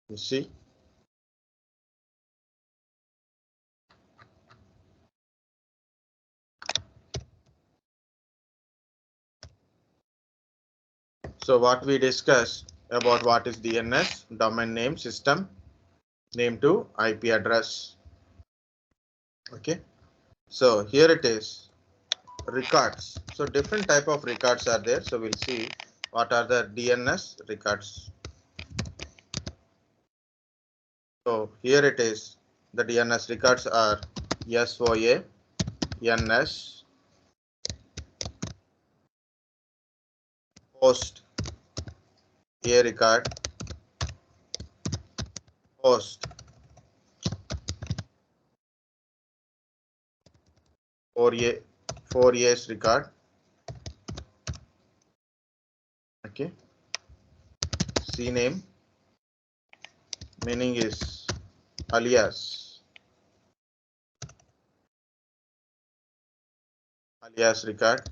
You see. So what we discussed about what is DNS, domain name system, name to IP address. Okay. So here it is, records. So different type of records are there. So we'll see what are the DNS records. So here it is, the DNS records are SOA, NS, host, A record, host, 4A's record. Okay. Cname, meaning is alias. Alias record,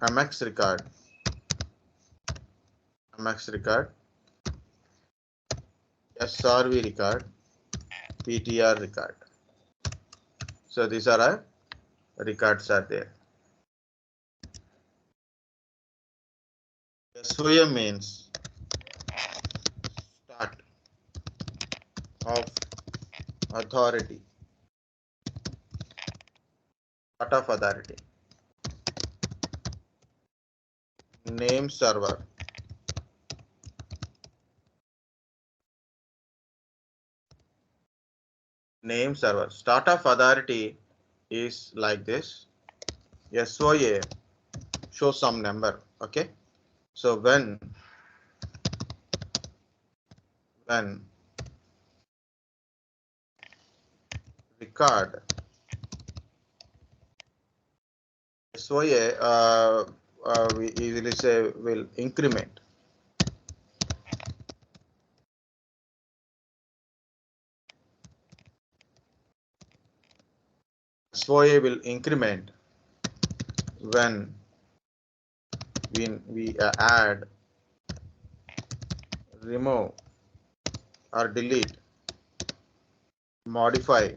MX record, MX record, Srv record, PTR record. So these are our records are there. SOA means start of authority. Start of authority. Name server. Name server. Start of authority is like this. SOA shows some number. Okay. So when record SOA we easily say will increment. SOA will increment when we add, remove or delete, modify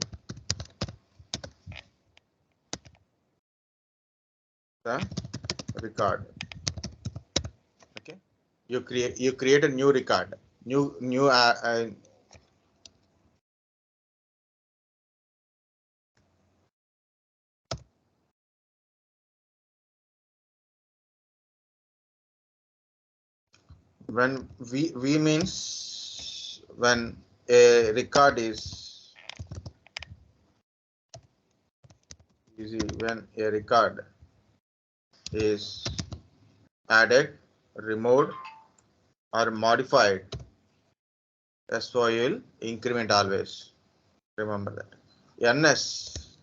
the record. Okay, you create a new record, new when we means when a record is easy, when a record is added, removed or modified, SOA will increment always. Remember that. NS,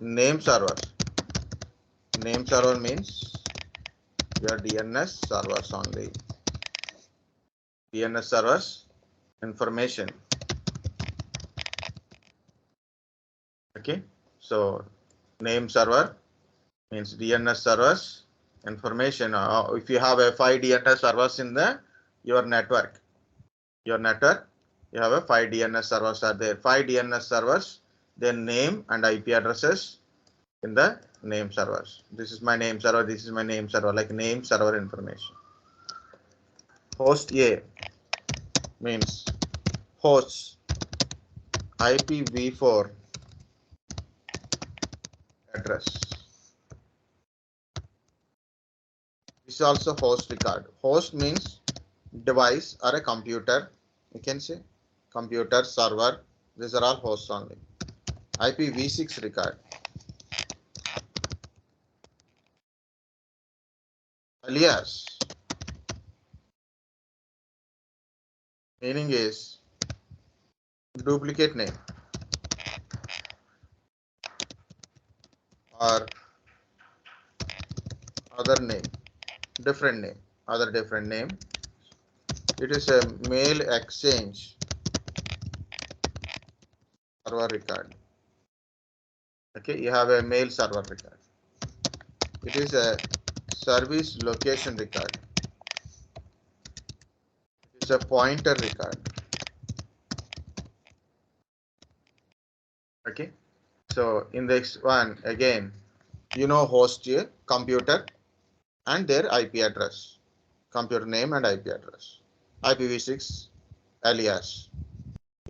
name server. Name server means your DNS servers only. DNS servers information. Okay, so name server means DNS servers information. If you have a 5 DNS servers in your network, you have a 5 DNS servers are there. 5 DNS servers, their name and IP addresses in the name servers. This is my name server. This is my name server, like name server information. Host A means hosts IPv4 address. This is also host record. Host means device or a computer. You can say computer, server. These are all hosts only. IPv6 record. Alias meaning is duplicate name or other name, different name, other different name. It is a mail exchange server record. Okay, you have a mail server record. It is a service location record. It is a pointer record. Okay. So in this one again, host here, computer and their IP address, computer name and IP address, IPv6 alias.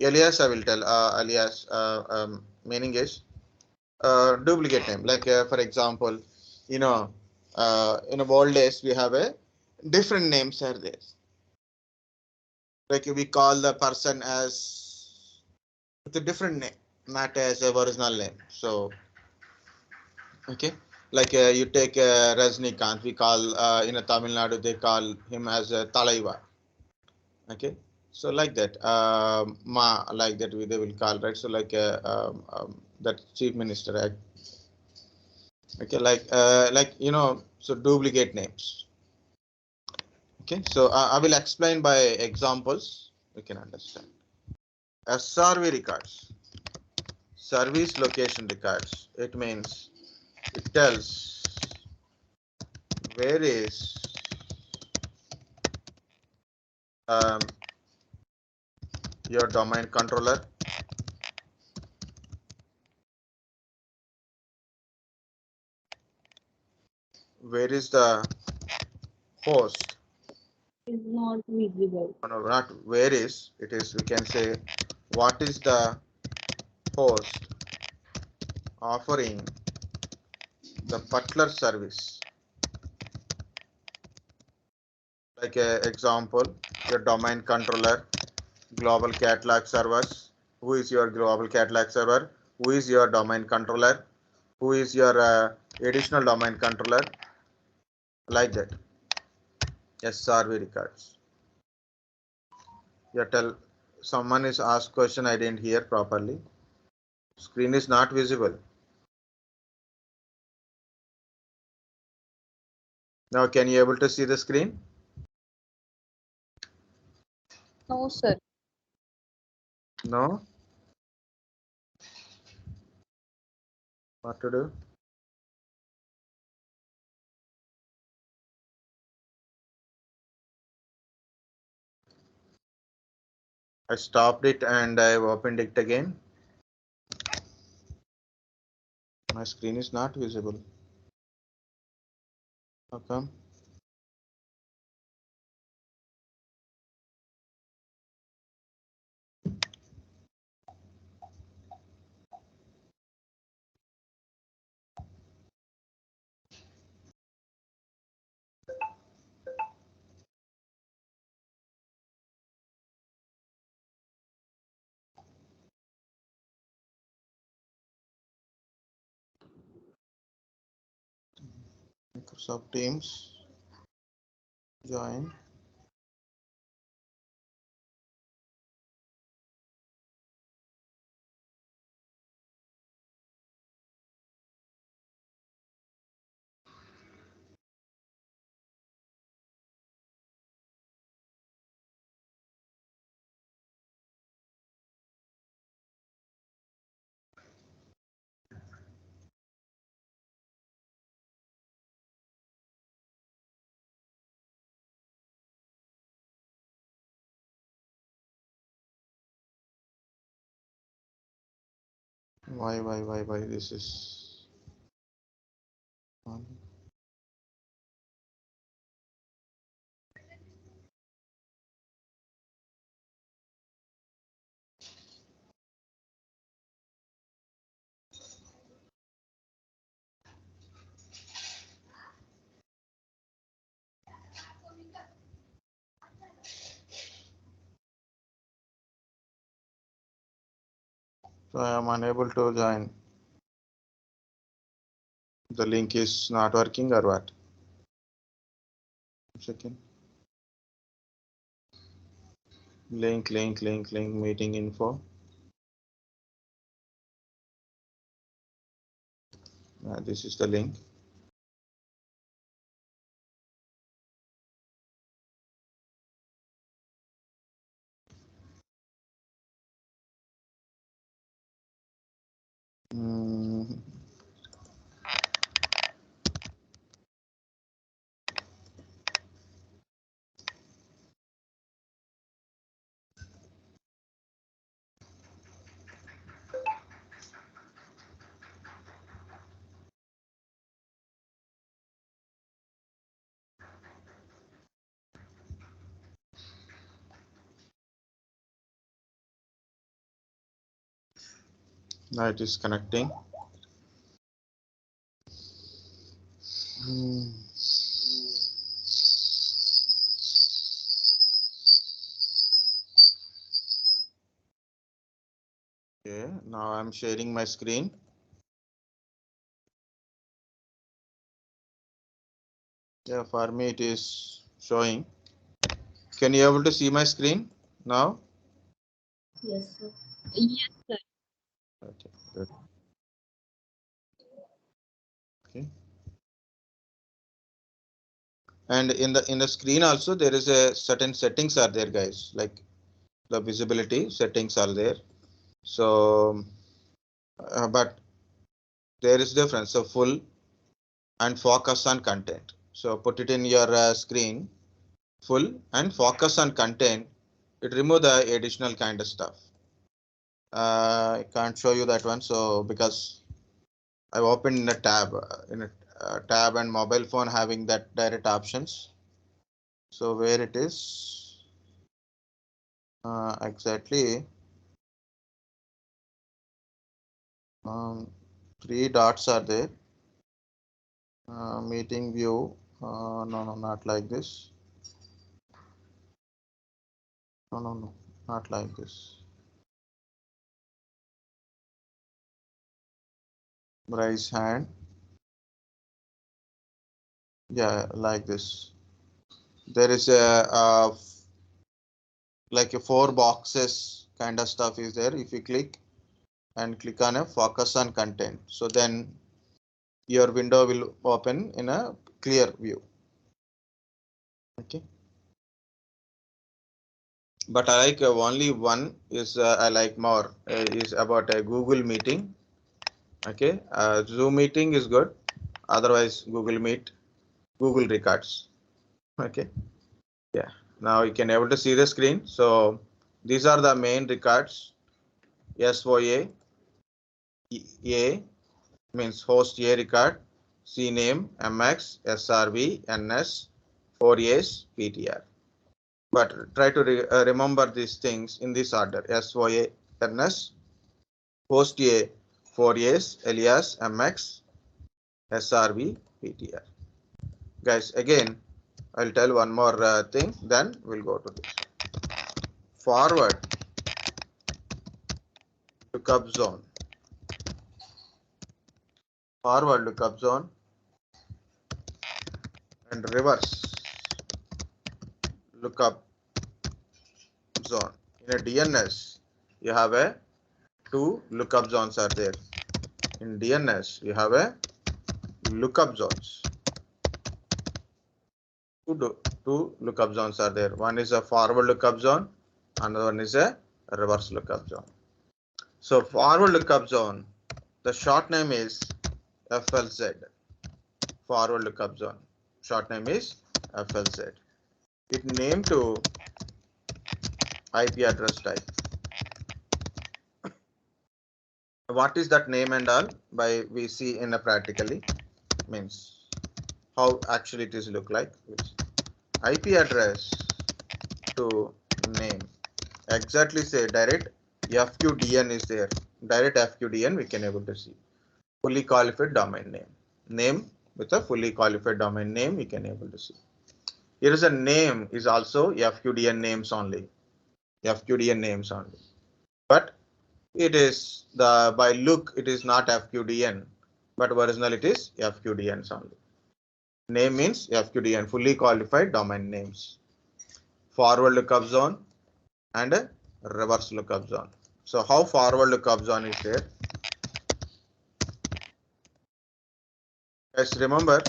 Alias I will tell. Alias meaning is duplicate name. Like for example, in the old days we have a different names are there. Like we call the person as with a different name, not as a original name. So okay, like you take Rajnikant, we call in a Tamil Nadu they call him as a Talaiva. Okay, so like that, Ma like that they will call, right? So like that chief minister, right? Okay, like so duplicate names. Okay, so I will explain by examples. We can understand. Srv records, service location records. It means it tells where is um, your domain controller, where is the host. Is not visible. No, not where is, it is, we can say what is the host offering the particular service. Like example, your domain controller, global catalog servers. Who is your global catalog server? Who is your domain controller? Who is your additional domain controller? Like that. Srv records. You tell someone is asked question, I didn't hear properly. Screen is not visible. Now can you able to see the screen? No, sir. No? What to do? I stopped it and I opened it again. My screen is not visible. How come? Microsoft Teams. Join. Why this is on. So I am unable to join. The link is not working or what? Second. Link, meeting info. This is the link. Mm. Now it is connecting. Okay, now I'm sharing my screen. Yeah, for me it is showing. Can you able to see my screen now? Yes, sir. Yes, sir. Okay, good. Okay. And in the screen also there is a certain settings are there, guys, like the visibility settings are there. So but there is difference. So full and focus on content. So put it in your screen, full and focus on content. It remove the additional kind of stuff. I can't show you that one. So because I've opened in a tab, tab and mobile phone having that direct options. So where it is exactly, three dots are there. Meeting view. No, not like this. No, not like this. Raise hand. Yeah, like this. There is a like a four boxes kind of stuff is there. If you click and click on a focus on content, so then your window will open in a clear view. Okay. But I like only one is I like more is about a Google meeting. Okay, Zoom meeting is good. Otherwise, Google Meet, Google Records. Okay. Yeah. Now you can able to see the screen. So these are the main records. SOA, A means host A record, Cname, MX, Srv, NS, 4As, PTR. But try to remember these things in this order: SOA, NS, host A, 4As, Elias, MX, Srv, PTR. Guys, again, I'll tell one more thing, then we'll go to this. Forward lookup zone. Forward lookup zone and reverse lookup zone. In a DNS, you have a two lookup zones are there. In DNS, you have a lookup zones. Two lookup zones are there. One is a forward lookup zone, another one is a reverse lookup zone. So forward lookup zone, the short name is FLZ. Forward lookup zone, short name is FLZ. It named to IP address type. What is that name and all? By we see in a practically means how actually it is look like. IP address to name. Exactly say direct fqdn is there. Direct fqdn we can able to see. Fully qualified domain name. Name with a fully qualified domain name we can able to see. Here is a name is also fqdn names only. fqdn names only. But it is the by look it is not fqdn, but original it is fqdns only. Name means fqdn, fully qualified domain names. Forward lookup zone and reverse lookup zone. So how forward lookup zone is there? Guys, remember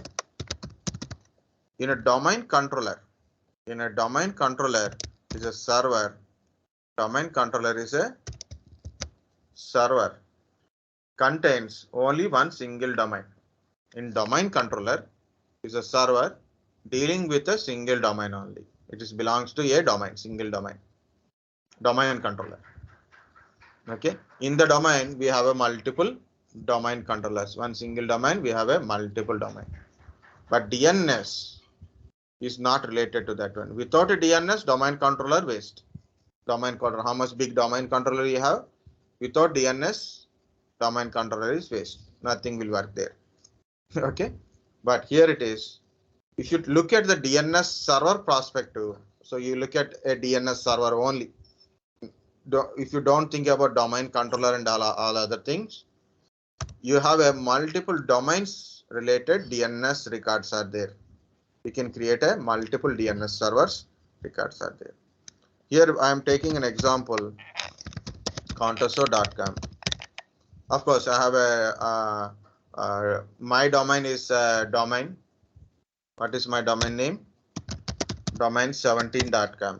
in a domain controller is a server. Domain controller is a server, contains only one single domain. In domain controller is a server dealing with a single domain only. It is belongs to a domain, single domain controller. Okay. In the domain we have a multiple domain controllers. One single domain we have a multiple domain. But DNS is not related to that one. Without a DNS, domain controller waste. Domain controller, how much big domain controller you have? Without DNS, domain controller is waste. Nothing will work there. Okay, but here it is. If you look at the DNS server perspective, so you look at a DNS server only. If you don't think about domain controller and all other things, you have a multiple domains related DNS records are there. You can create a multiple DNS servers records are there. Here I am taking an example, contoso.com. Of course, I have a my domain is domain. What is my domain name? Domain17.com,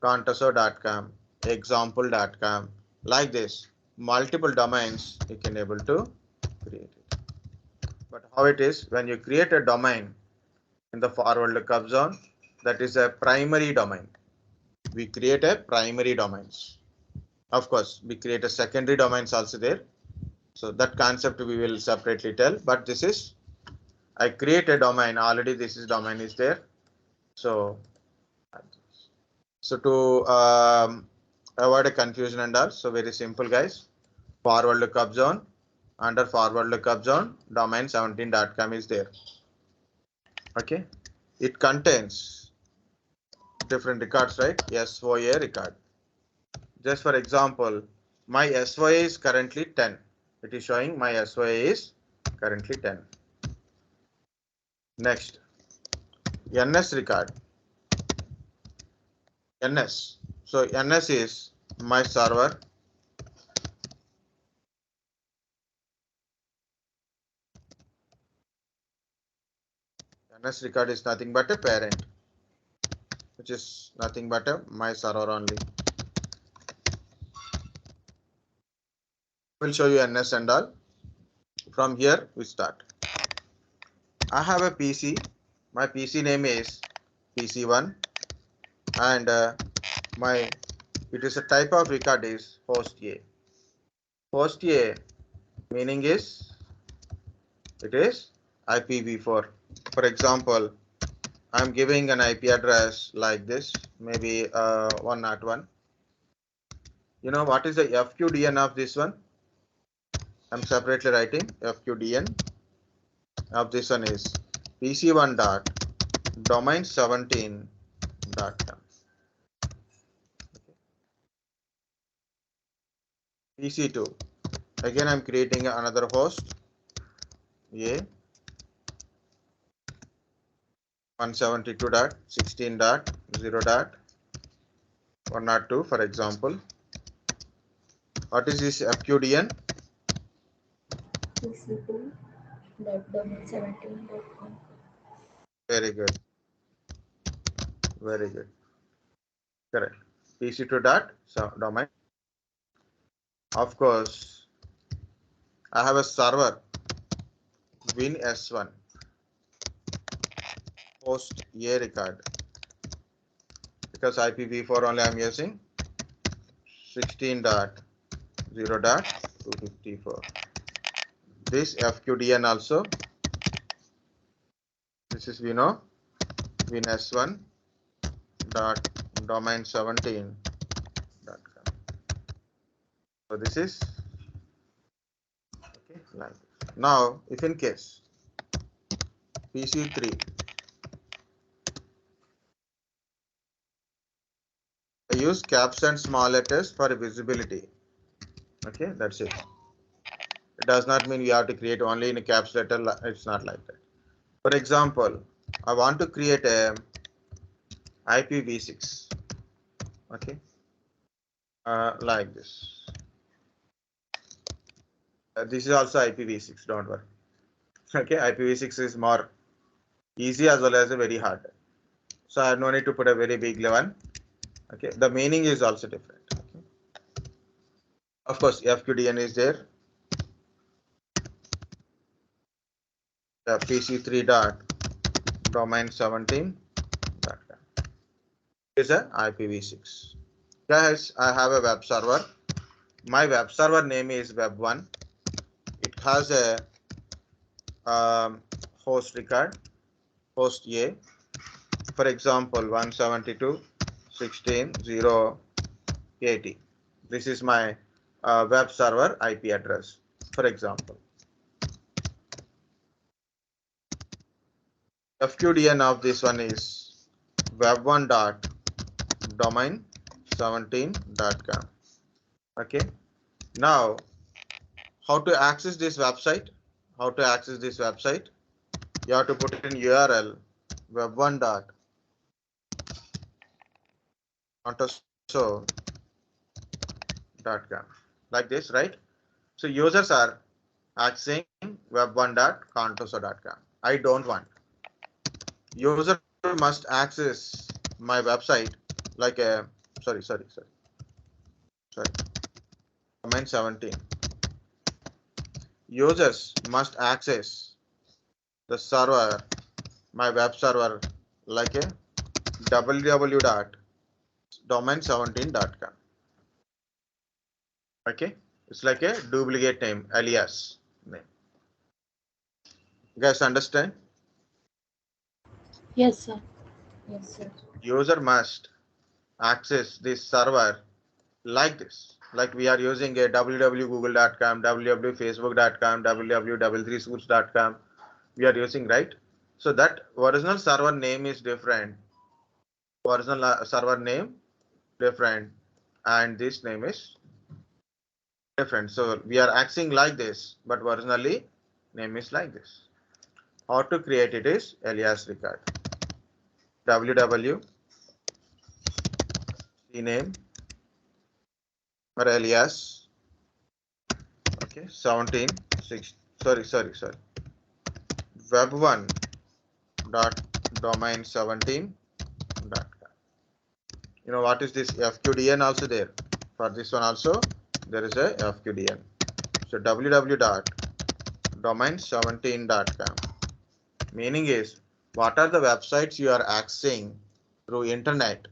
contoso.com, example.com. Like this, multiple domains you can able to create it. But how it is when you create a domain in the forward lookup zone, that is a primary domain. We create a primary domains. Of course, we create a secondary domains also there. So that concept we will separately tell. But this is, I create a domain already. This is domain is there. So to avoid a confusion and all, so very simple guys. Forward lookup zone, under forward lookup zone, domain17.com is there. Okay, it contains different records, right? SOA record. Just for example, my SOA is currently 10. It is showing my SOA is currently 10. Next, NS record. NS. So NS is my server. NS record is nothing but a parent, which is nothing but a my server only. We'll show you NS and all. From here we start. I have a PC. My PC name is PC1, and it is a type of record is host A. Host A meaning is it is IPv4. For example, I'm giving an IP address like this, maybe 101. You know what is the fqdn of this one? I'm separately writing fqdn of this one is PC1 dot domain17.com. PC2. Again, I'm creating another host A 172.16.0.102, for example. What is this fqdn? PC2.domain17.com. Very good. Very good. Correct. PC2 dot domain. Of course, I have a server win S1 host A record, because IPv4 only I'm using 16.0.254. This fqdn also, this is we know win S1 dot domain17.com. So this is okay. Like this. Now, if in case PC3, I use caps and small letters for visibility. Okay, that's it. It does not mean you have to create only in a caps letter. It's not like that. For example, I want to create a IPv6. Okay, like this. This is also IPv6. Don't worry. Okay, IPv6 is more easy as well as very hard. So I have no need to put a very big one. Okay, the meaning is also different. Okay. Of course, fqdn is there. The PC3 dot domain17.com is a IPv6. Guys, I have a web server. My web server name is web1. It has a host record, host A. For example, 172.16.0.80. This is my web server IP address. For example, fqdn of this one is web1.domain17.com. Okay. Now, how to access this website? How to access this website? You have to put in URL web1.contoso.com like this, right? So users are accessing web1.contoso.com. I don't want. User must access my website like a sorry domain 17. Users must access the server, my web server, like a www.domain17.com. Okay, it's like a duplicate name, Alias name. You guys understand? Yes, sir. Yes, sir. User must access this server like this. Like we are using a www.google.com, www.facebook.com, www.3schools.com. We are using, right? So that original server name is different. Original server name different, and this name is different. So we are accessing like this, but originally name is like this. How to create it is Elias record. www Cname or Elias. Okay, 17 6 sorry web1 dot domain 17 dot com. You know what is this fqdn also there? For this one also there is a fqdn. So www dot domain 17.com. Meaning is, what are the websites you are accessing through internet?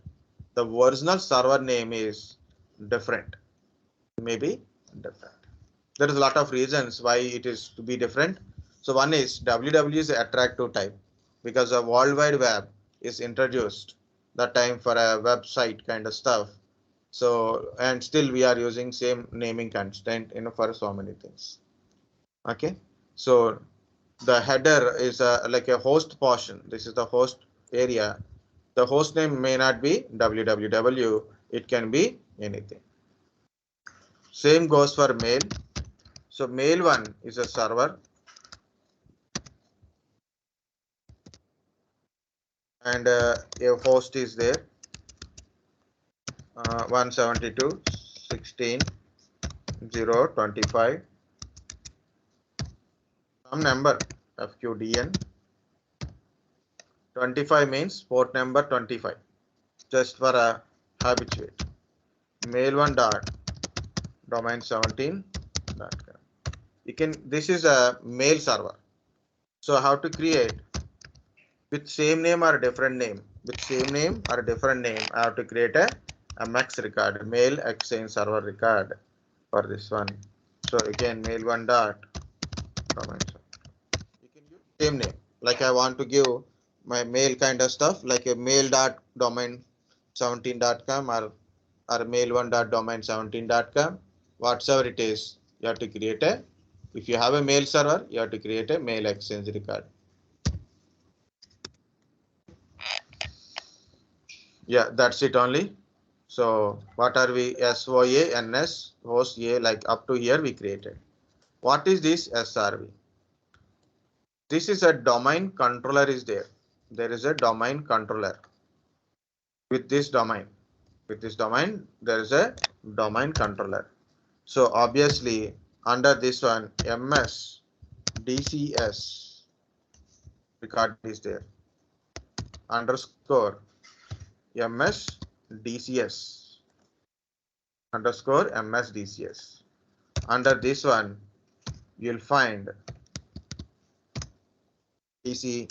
The original server name is different. Maybe different. There is a lot of reasons why it is to be different. So one is www is attractive type because the World Wide Web is introduced that time for a website kind of stuff. So and still we are using same naming constant, for so many things. Okay, so the header is like a host portion. This is the host area. The host name may not be www. It can be anything. Same goes for mail. So mail one is a server, and a host is there. 172.16.0.25. Some number fqdn. 25 means port number 25. Just for a habituate. Mail one dot domain 17.com. You can. This is a mail server. So how to create with same name or different name? With same name or different name, I have to create a MX record, mail exchange server record for this one. So again, mail one dot domain. You can use same name. Like I want to give my mail kind of stuff, like a mail dot domain 17.com or mail one dot domain 17.com. Whatsoever it is, you have to create a. If you have a mail server, you have to create a mail exchange record. Yeah, that's it only. So what are we? SOA, NS, host A, like up to here we created. What is this SRV? This is a domain controller is there. There is a domain controller with this domain. With this domain, there is a domain controller. So obviously under this one, MS DCS record is there. Underscore MS DCS. Underscore MS DCS. Under this one, you'll find DC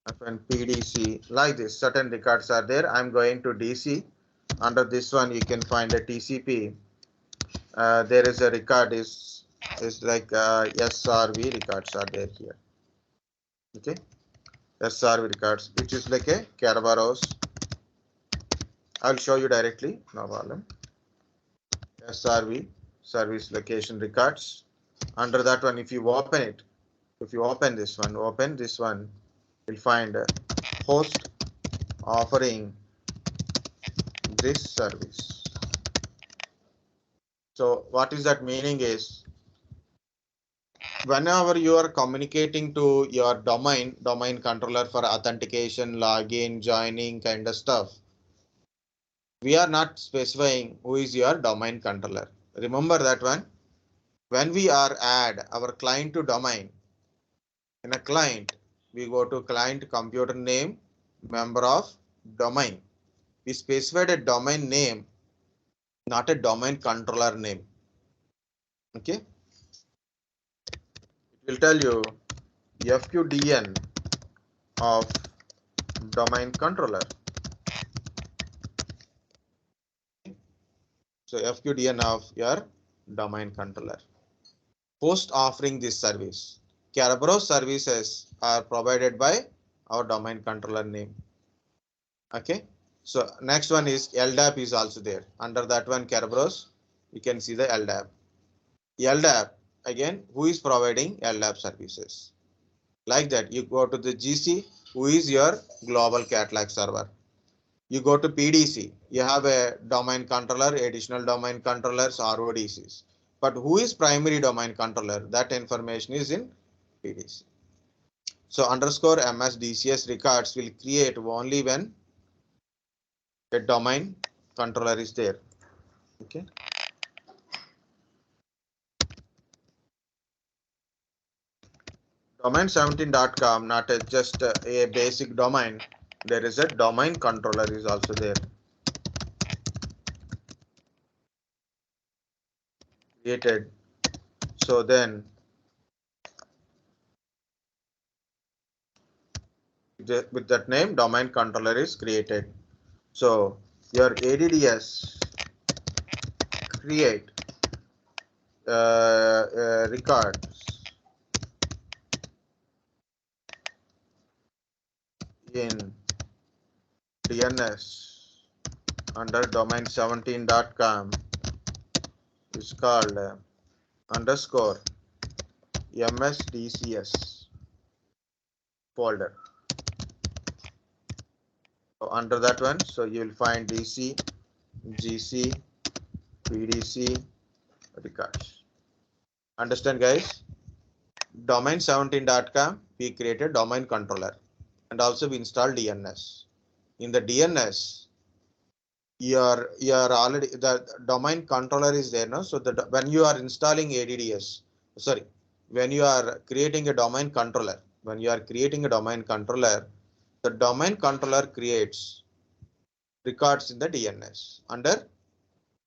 FNPDC, like this. Certain records are there. I'm going to DC. Under this one, you can find a TCP. There is a record is like Srv records are there here. Okay. Srv Records, which is like a kerberos. I'll show you directly, no problem. Srv, service location records. Under that one, if you open it, if you open this one, you'll find a host offering this service. So what is that meaning is, whenever you are communicating to your domain controller for authentication, login, joining kind of stuff, we are not specifying who is your domain controller. Remember that one. When we are add our client to domain, in a client, we go to client computer name, member of domain. We specified a domain name, not a domain controller name. Okay. It will tell you fqdn of domain controller. So fqdn of your domain controller. Host offering this service. Kerberos services are provided by our domain controller name. Okay. So next one is LDAP is also there. Under that one Kerberos, you can see the LDAP. LDAP, again, who is providing LDAP services? Like that, you go to the GC, who is your global catalog server. You go to PDC, you have a domain controller, additional domain controllers, RODCs. But who is primary domain controller? That information is in PDC. So underscore MS DCS records will create only when a domain controller is there. Okay. Domain17.com, not just a basic domain. There is a domain controller is also there. Created. So then with that name, domain controller is created. So your ADDS create records in DNS under domain17.com is called underscore MSDCS folder. So under that one, so you will find DC, GC, PDC records. Understand, guys? Domain17.com, we created domain controller and also we installed DNS. In the DNS, your already the domain controller is there, no? So when you are installing ADDS, sorry, when you are creating a domain controller, the domain controller creates records in the DNS under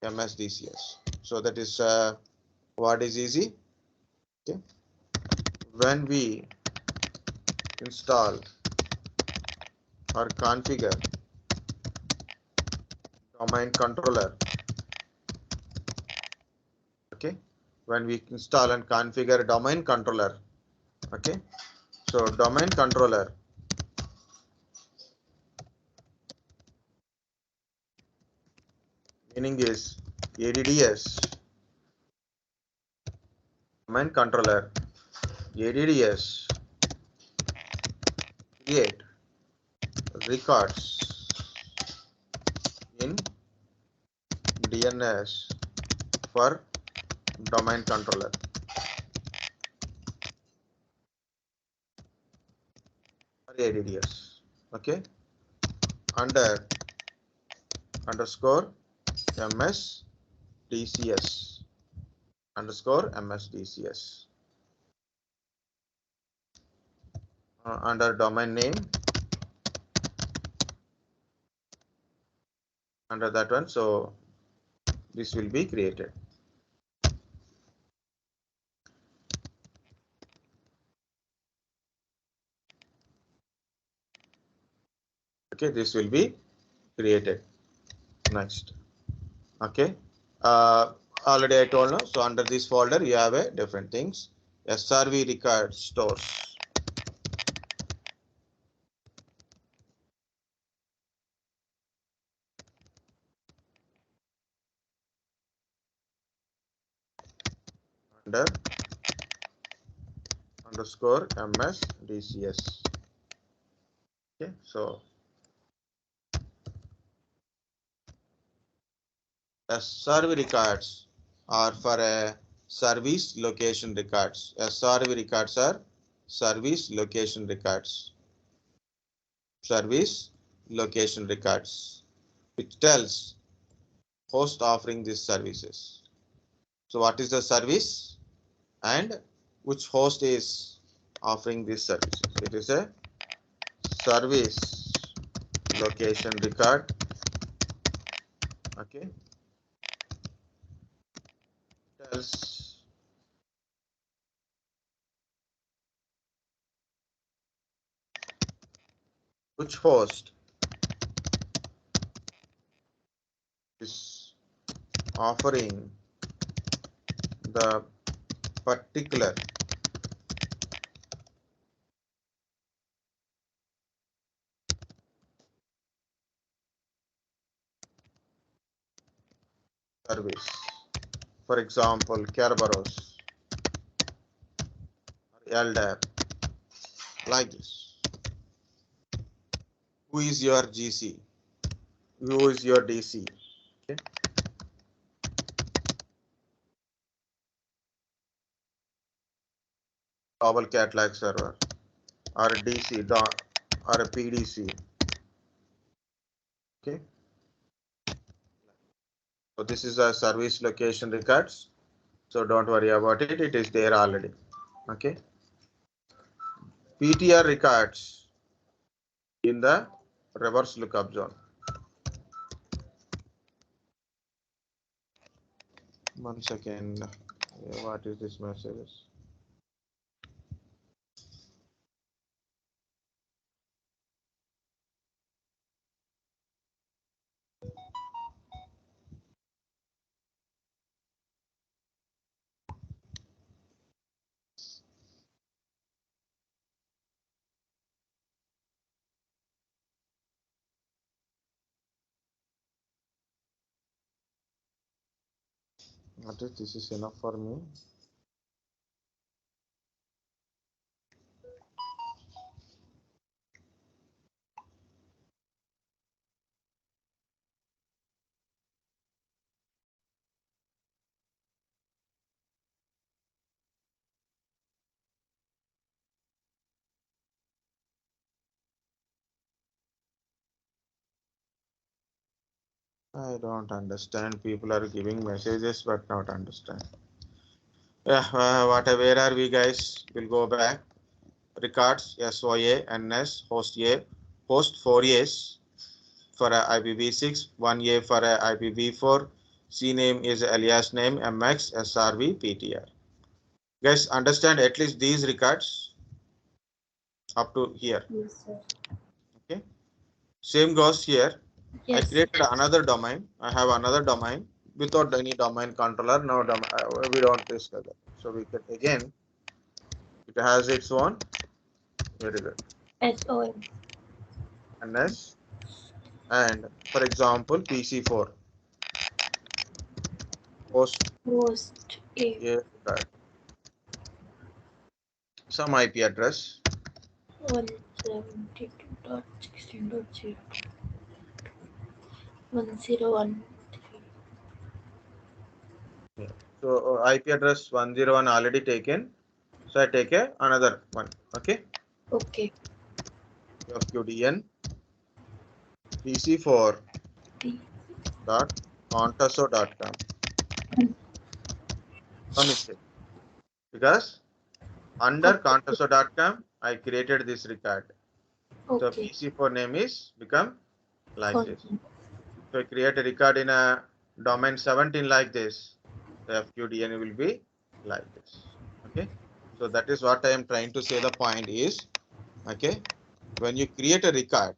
MSDCS. So that is what is easy. Okay. When we install or configure domain controller, okay, when we install and configure domain controller, okay, so domain controller meaning is ADDS domain controller ADDS create records in DNS for domain controller. ADDS, okay, under underscore MSDCS underscore MSDCS under domain name, under that one, so this will be created. Okay, this will be created. Next, okay, already I told now. So under this folder you have a different things. Srv Records stores. under underscore ms dcs. Okay, so Srv records are for a service location records. Srv records are service location records. Service location records, which tells host offering these services. So what is the service and which host is offering these services? It is a service location record. Okay, tells which host is offering the particular service. For example, Kerberos or LDAP, like this. Who is your GC? Who is your DC? Okay. Global catalog server or a DC or a PDC. Okay. So this is a service location records. So don't worry about it. It is there already. Okay. PTR records in the reverse lookup zone. One second. What is this message? What is this? Is enough for me. I don't understand. People are giving messages but not understand. Yeah, where are we, guys? We'll go back. Records SOA, NS, host A, host 4 A's for IPv6, 1A for IPv4. Cname is Elias name, MX, Srv, PTR. Guys, understand at least these records up to here. Yes, sir. Okay. Same goes here. Yes. I created another domain. I have another domain without any domain controller. No domain. We don't discuss that. So we can again. It has its own. Very good. SOM. NS and for example PC4 host A. record. Some IP address 172.16.0 1013. so IP address 101 already taken, so I take another one. Okay, Okay. fqdn pc4 dot contaso.com. No mistake, because under contaso.com I created this record. So Okay. PC4 name is become like Okay. this. So I create a record in a domain 17 like this. The fqdn will be like this. Okay. So that is what I am trying to say. The point is, okay, when you create a record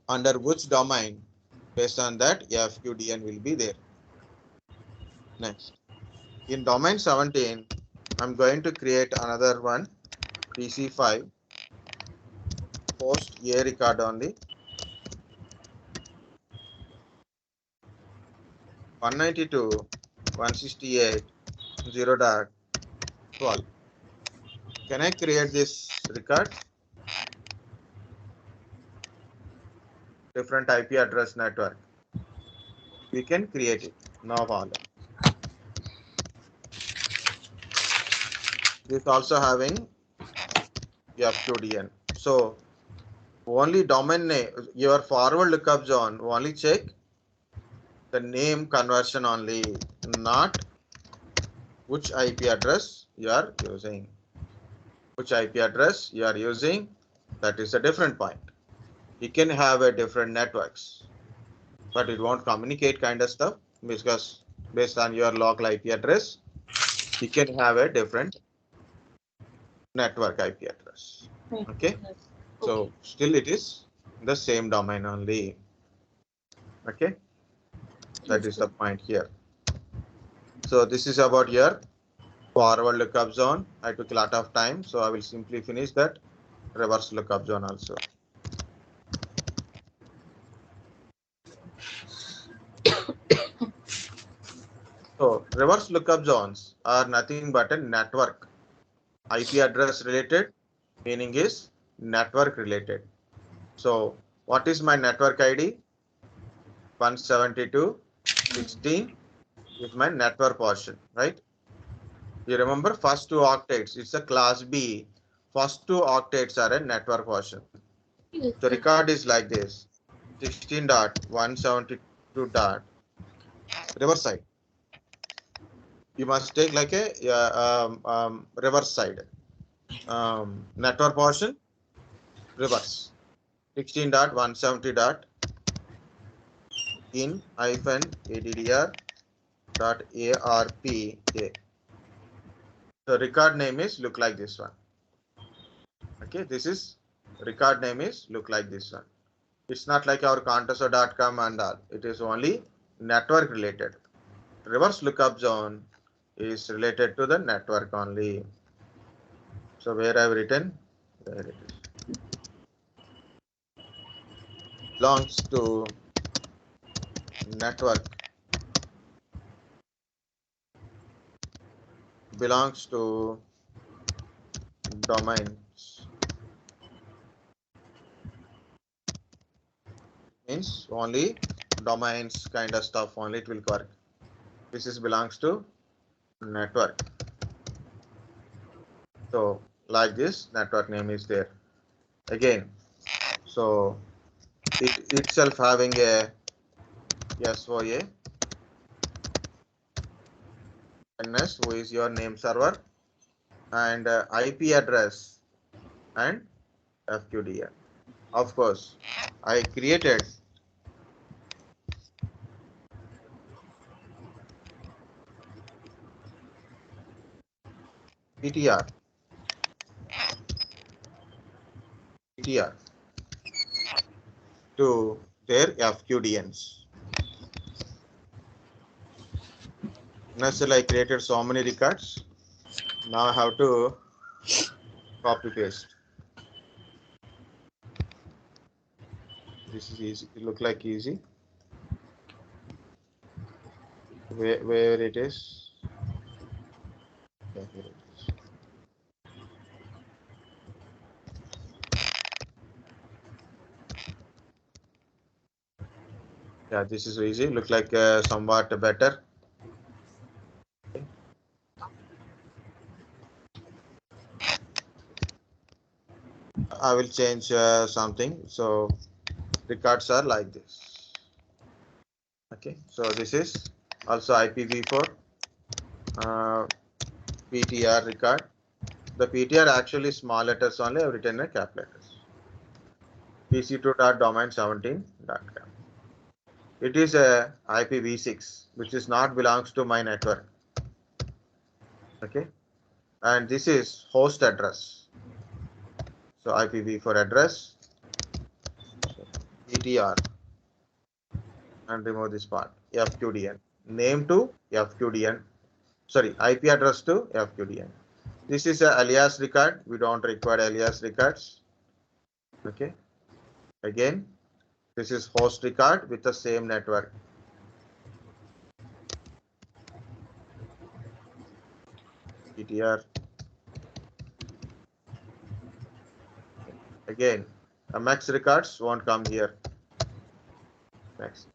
under which domain, based on that fqdn will be there. Next, in domain 17, I'm going to create another one, PC5 host A record only. 192.168 0.12. Can I create this record? Different IP address network. We can create it. No problem. This also having fqdn. So only domain name, your forward lookup zone only check the name conversion only, not which IP address you are using. Which IP address you are using, that is a different point. You can have a different networks, but it won't communicate kind of stuff because based on your local IP address, you can have a different network IP address. Okay. So still it is the same domain only. Okay. That is the point here. So this is about your forward lookup zone. I took a lot of time, so I will simply finish that reverse lookup zone also. So reverse lookup zones are nothing but a network. IP address related, meaning is network related. So what is my network ID? 172.16 is my network portion, right? You remember first two octets, it's a class B. First two octets are a network portion. So record is like this, 16.172 dot reverse side. You must take like a reverse side. Network portion, reverse. 16.170 dot in hyphen addr dot arpa. The record name is look like this one. Okay, this is record name is look like this one. It's not like our contoso.com and all. It is only network related. Reverse lookup zone is related to the network only. So where I've written, there it is. Belongs to network. Belongs to domains. Means only domains kind of stuff only it will work. This is belongs to network. So like this network name is there. Again, so it itself having a SOA DNS, who is your name server, and IP address and fqdn. Of course, I created PTR to their fqdns. Initially, I created so many records. Now I have to copy paste. This is easy. It look like easy. Where it is? Yeah, here it is. Yeah, this is easy. Look like somewhat better. I will change something. So records are like this. Okay, so this is also IPv4 PTR record. The PTR actually small letters only. I've written a cap letters. PC2.domain17.com. It is a IPv6, which is not belongs to my network. Okay, and this is host address. So IPv4 address, PTR, and remove this part. fqdn. Name to fqdn. Sorry, IP address to fqdn. This is a alias record. We don't require alias records. Okay. Again, this is host record with the same network. PTR. Again, MX records won't come here. Next.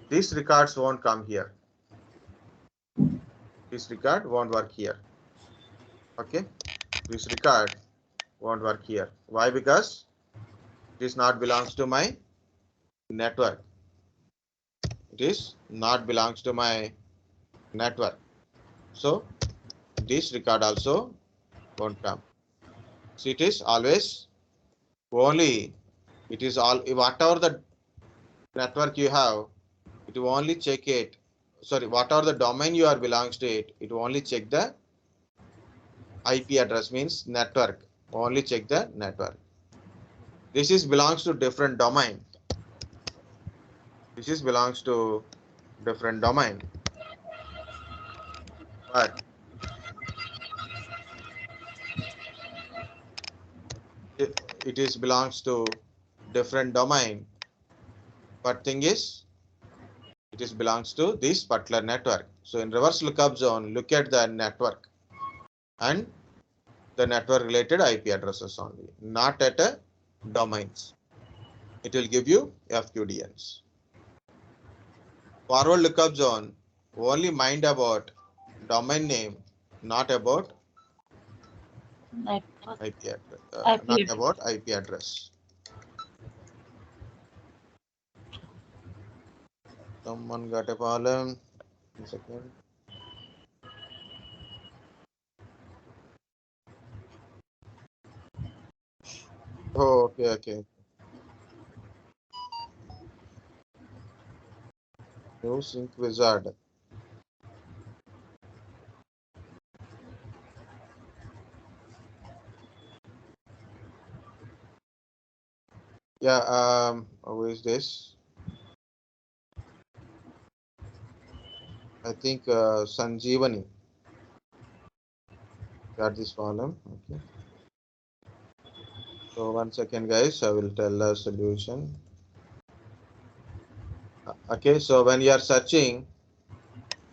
These records won't come here. This record won't work here. Okay. This record won't work here. Why? Because this not belongs to my network. It is not belongs to my network. So this record also won't come. So it is always only, it is all, whatever the network you have, it will only check it. Sorry, whatever the domain you are belongs to it, it will only check the IP address, means network. Only check the network. This is belongs to different domain. This is belongs to different domain. But it is belongs to different domain. But thing is, it is belongs to this particular network. So in reverse lookup zone, look at the network and the network related IP addresses only, not at a domains. It will give you fqdns. Forward lookup zone only mind about domain name, not about Network. IP address. IP Not address. about IP address. Someone got a problem. 1 second. Oh, okay. New sync wizard. Yeah, who is this? I think Sanjeevani got this problem. Okay. So 1 second, guys, I will tell the solution. Okay, so when you are searching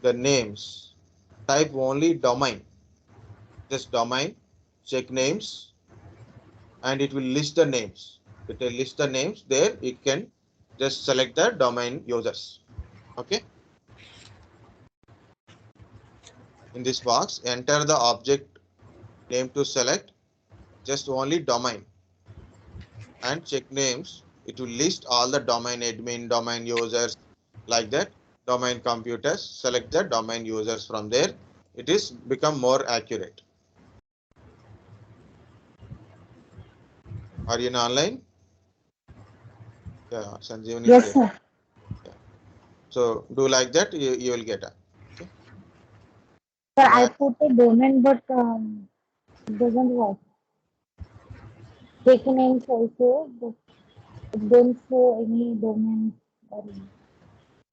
the names, type only domain. Just domain, check names, and it will list the names. It will list the names there. It can just select the domain users. Okay. In this box, enter the object name to select just only domain and check names. It will list all the domain admin, domain users, like that. Domain computers, select the domain users from there. It is become more accurate. Are you in online? Yeah, Sanjeevani. Yes, sir. Yeah. So do like that, you will get it. Okay. Sir, I Next. put a domain, but it doesn't work. Taking names also, but it don't show any domain.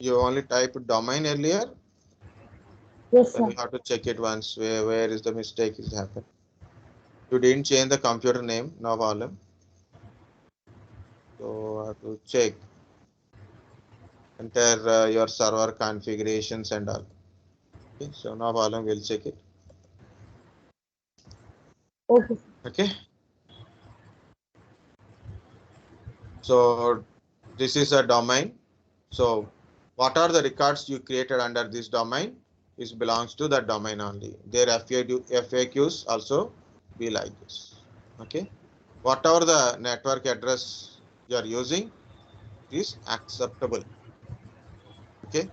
You only type domain earlier, Yes, then sir. you have to check it once where is the mistake is happened. You didn't change the computer name, no problem. So I have to check. Enter your server configurations and all. Okay, so no problem, we'll check it. Okay, sir. Okay. So this is a domain. So what are the records you created under this domain is belongs to that domain only. Their FAQs also be like this. Okay. Whatever the network address you are using is acceptable. Okay.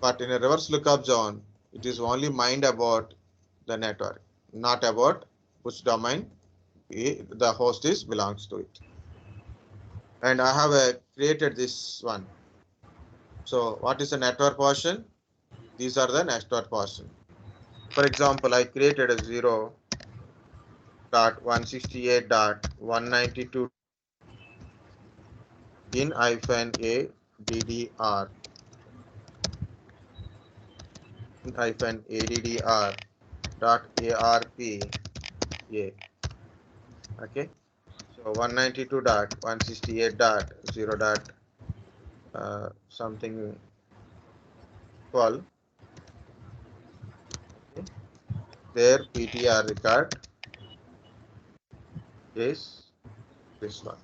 But in a reverse lookup zone, it is only mind about the network, not about which domain the host is belongs to it. And I have created this one. So what is the network portion? These are the network portion. For example, I created a 0.168.192 in -a DDR in -addr dot arpa. Okay. So 192.168.0 dot something 12. Okay. their PTR record is this one.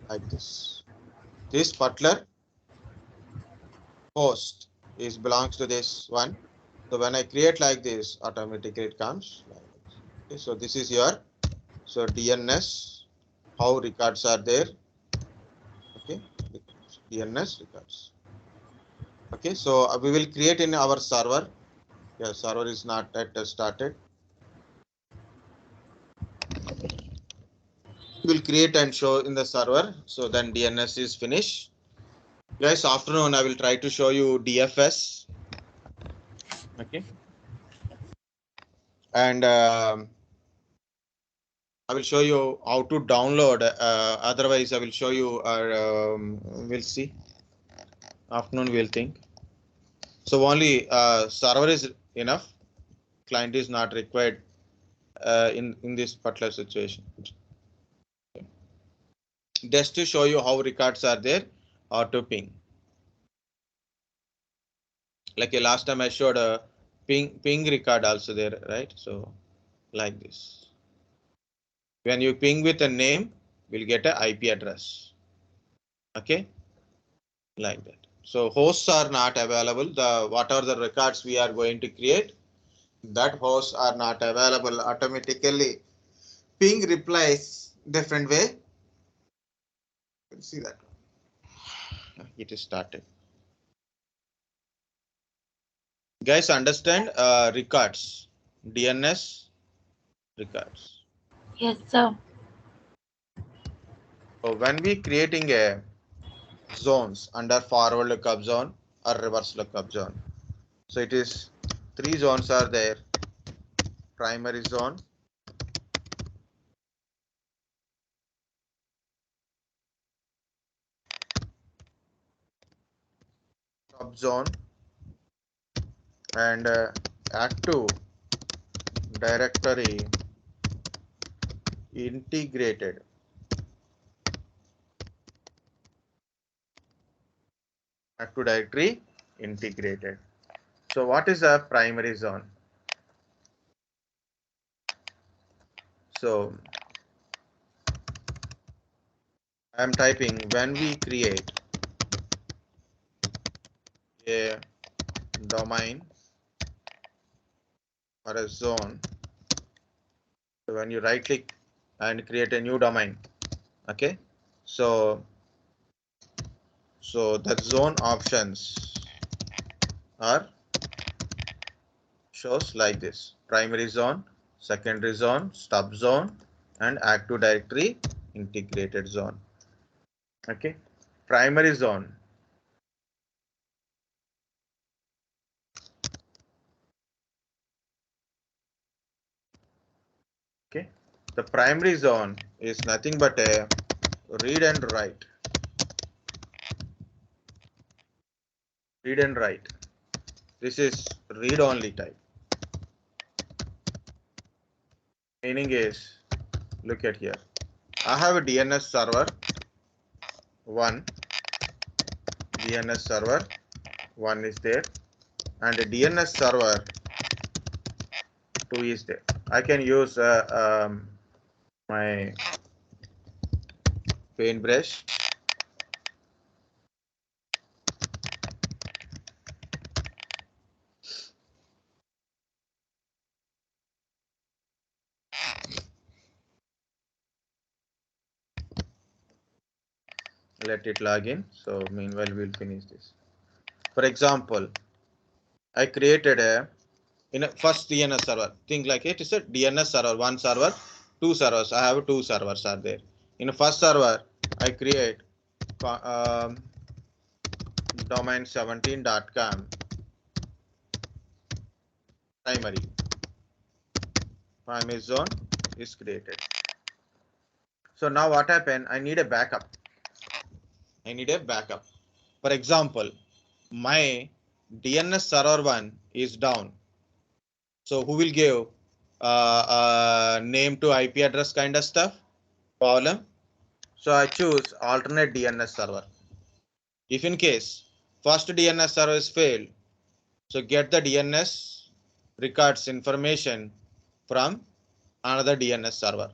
Like this. This particular host belongs to this one. So when I create like this, automatically it comes like this. Okay, so this is your DNS, how records are there. Okay, DNS records. Okay, so we will create in our server. Yeah, server is not yet started. We'll create and show in the server. So then DNS is finished. Guys, afternoon I will try to show you DFS. Okay. And I will show you how to download. Otherwise, I will show you. We'll see. Afternoon, we'll think. So only server is enough. Client is not required in this particular situation. Just to show you how records are there or to ping. Like last time I showed a ping record also there, right? So like this. When you ping with a name, we'll get an IP address. Okay, like that. So hosts are not available. What are the records we are going to create? That hosts are not available automatically. Ping replies different way. See that it is started. Guys, understand records, DNS records. Yes, sir. So when we creating a zones under forward lookup zone or reverse lookup zone, so it is 3 zones are there. Primary zone, subzone, and active directory integrated. Active directory integrated. So what is a primary zone? So I am typing when we create a domain or a zone. So when you right click and create a new domain, okay, so that zone options are shows like this: primary zone, secondary zone, stub zone, and active directory integrated zone. Okay, primary zone. Okay, the primary zone is nothing but a read and write. Read and write. This is read only type. Meaning is, look at here. I have a DNS server 1. DNS server 1 is there, and a DNS server 2 is there. I can use my paintbrush. Let it log in. So meanwhile, we'll finish this. For example, I created in a first DNS server. Think like it is a DNS server, 1 server, 2 servers. I have 2 servers are there. In the first server, I create domain17.com primary zone is created. So now what happened? I need a backup. For example, my DNS server 1 is down. So who will give name to IP address kind of stuff problem. So I choose alternate DNS server. If in case first DNS server is failed, so get the DNS records information from another DNS server.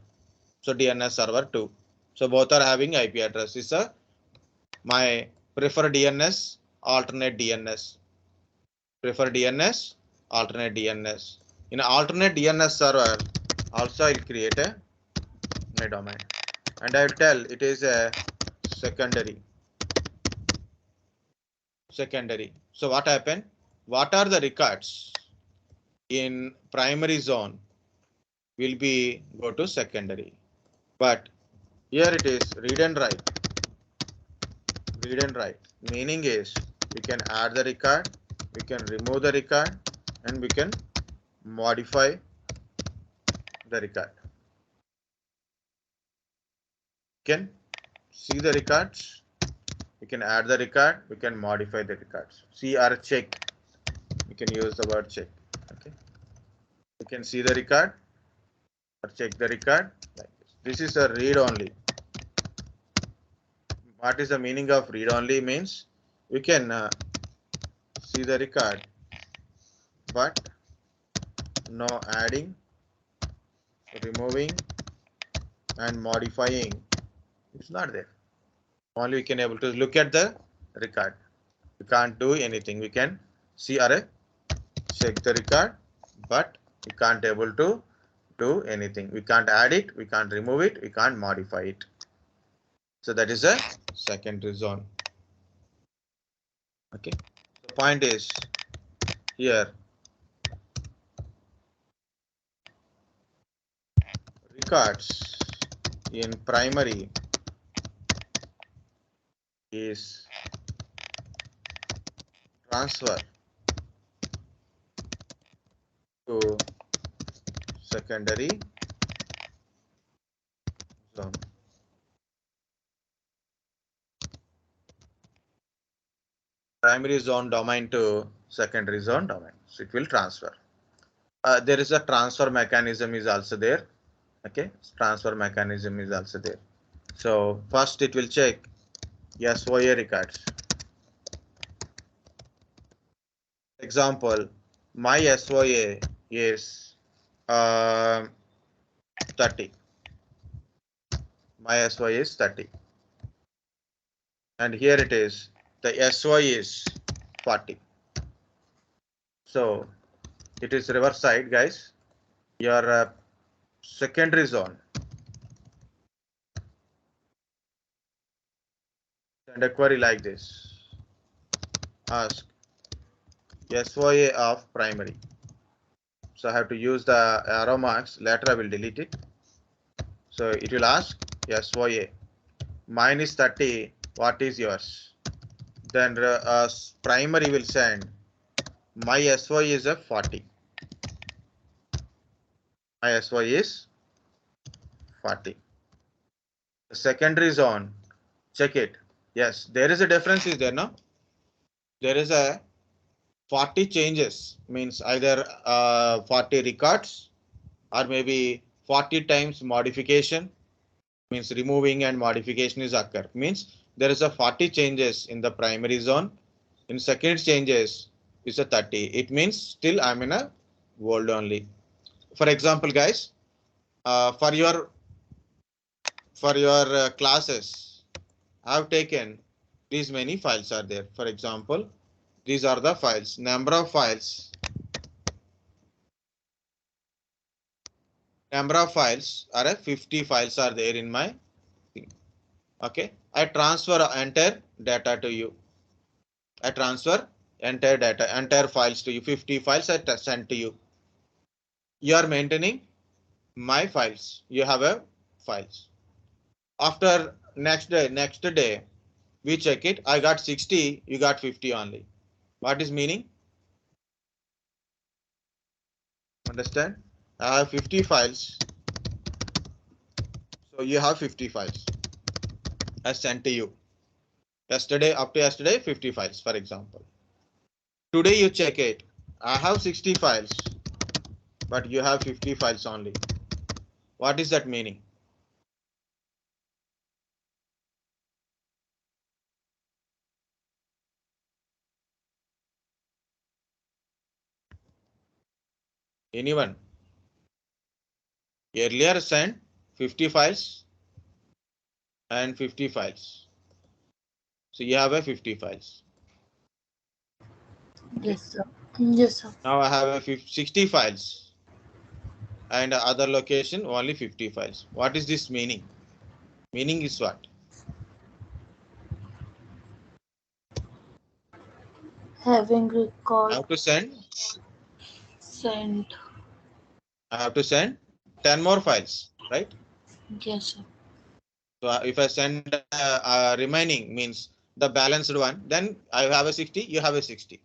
So DNS server 2. So both are having IP address. Is my preferred DNS, alternate DNS. Prefer DNS, alternate DNS. In alternate DNS server, also I'll create my domain, and I will tell it is a secondary. So what happened? What are the records in primary zone will be go to secondary, but here it is read and write. Read and write meaning is we can add the record, we can remove the record, and we can modify the record. We can see the records, we can add the record, we can modify the records. See or check, we can use the word check. Okay, you can see the record or check the record like this. This is a read only. What is the meaning of read only? Means we can see the record, but no adding, removing, and modifying. It's not there. Only we can able to look at the record. We can't do anything. We can see or check the record, but we can't able to do anything. We can't add it, we can't remove it, we can't modify it. So that is a secondary zone. Okay. The point is here records in primary is transfer to secondary zone. Primary zone domain to secondary zone domain. So it will transfer. There is a transfer mechanism is also there. Okay, transfer mechanism is also there. So first it will check SOA records. Example, my SOA is 30. My SOA is 30. And here it is, the SOA is 40. So it is reverse side, guys. Your secondary zone. Send a query like this. Ask SOA of primary. So I have to use the arrow marks. Later I will delete it. So it will ask SOA. Mine is 30. What is yours? Then primary will send my SOA is a 40. My SOA is 40. The secondary zone, check it. Yes, there is a difference is there, no? There is a 40 changes, means either 40 records or maybe 40 times modification, means removing and modification is occur. Means there is a 40 changes in the primary zone. In secondary changes is a 30. It means still I'm in a world only. For example, guys, for your classes, I have taken these many files are there. For example, these are the files. Number of files are 50 files are there in my thing. Okay, I transfer entire data to you. I transfer entire data, entire files to you. 50 files I send to you. You are maintaining my files. You have a files. After next day, we check it. I got 60. You got 50 only. What is meaning? Understand? I have 50 files. So you have 50 files. I sent to you. Yesterday, up to yesterday, 50 files, for example. Today you check it. I have 60 files. but you have 50 files only. What is that meaning? Anyone? Earlier sent 50 files and 50 files. So you have a 50 files. Yes, sir. Yes, sir. Now I have a 60 files and other location only 50 files. What is this meaning? Meaning is what? Having I record have to send. sent. I have to send 10 more files, right? Yes, sir. So if I send remaining means the balanced one, then I have a 60, you have a 60.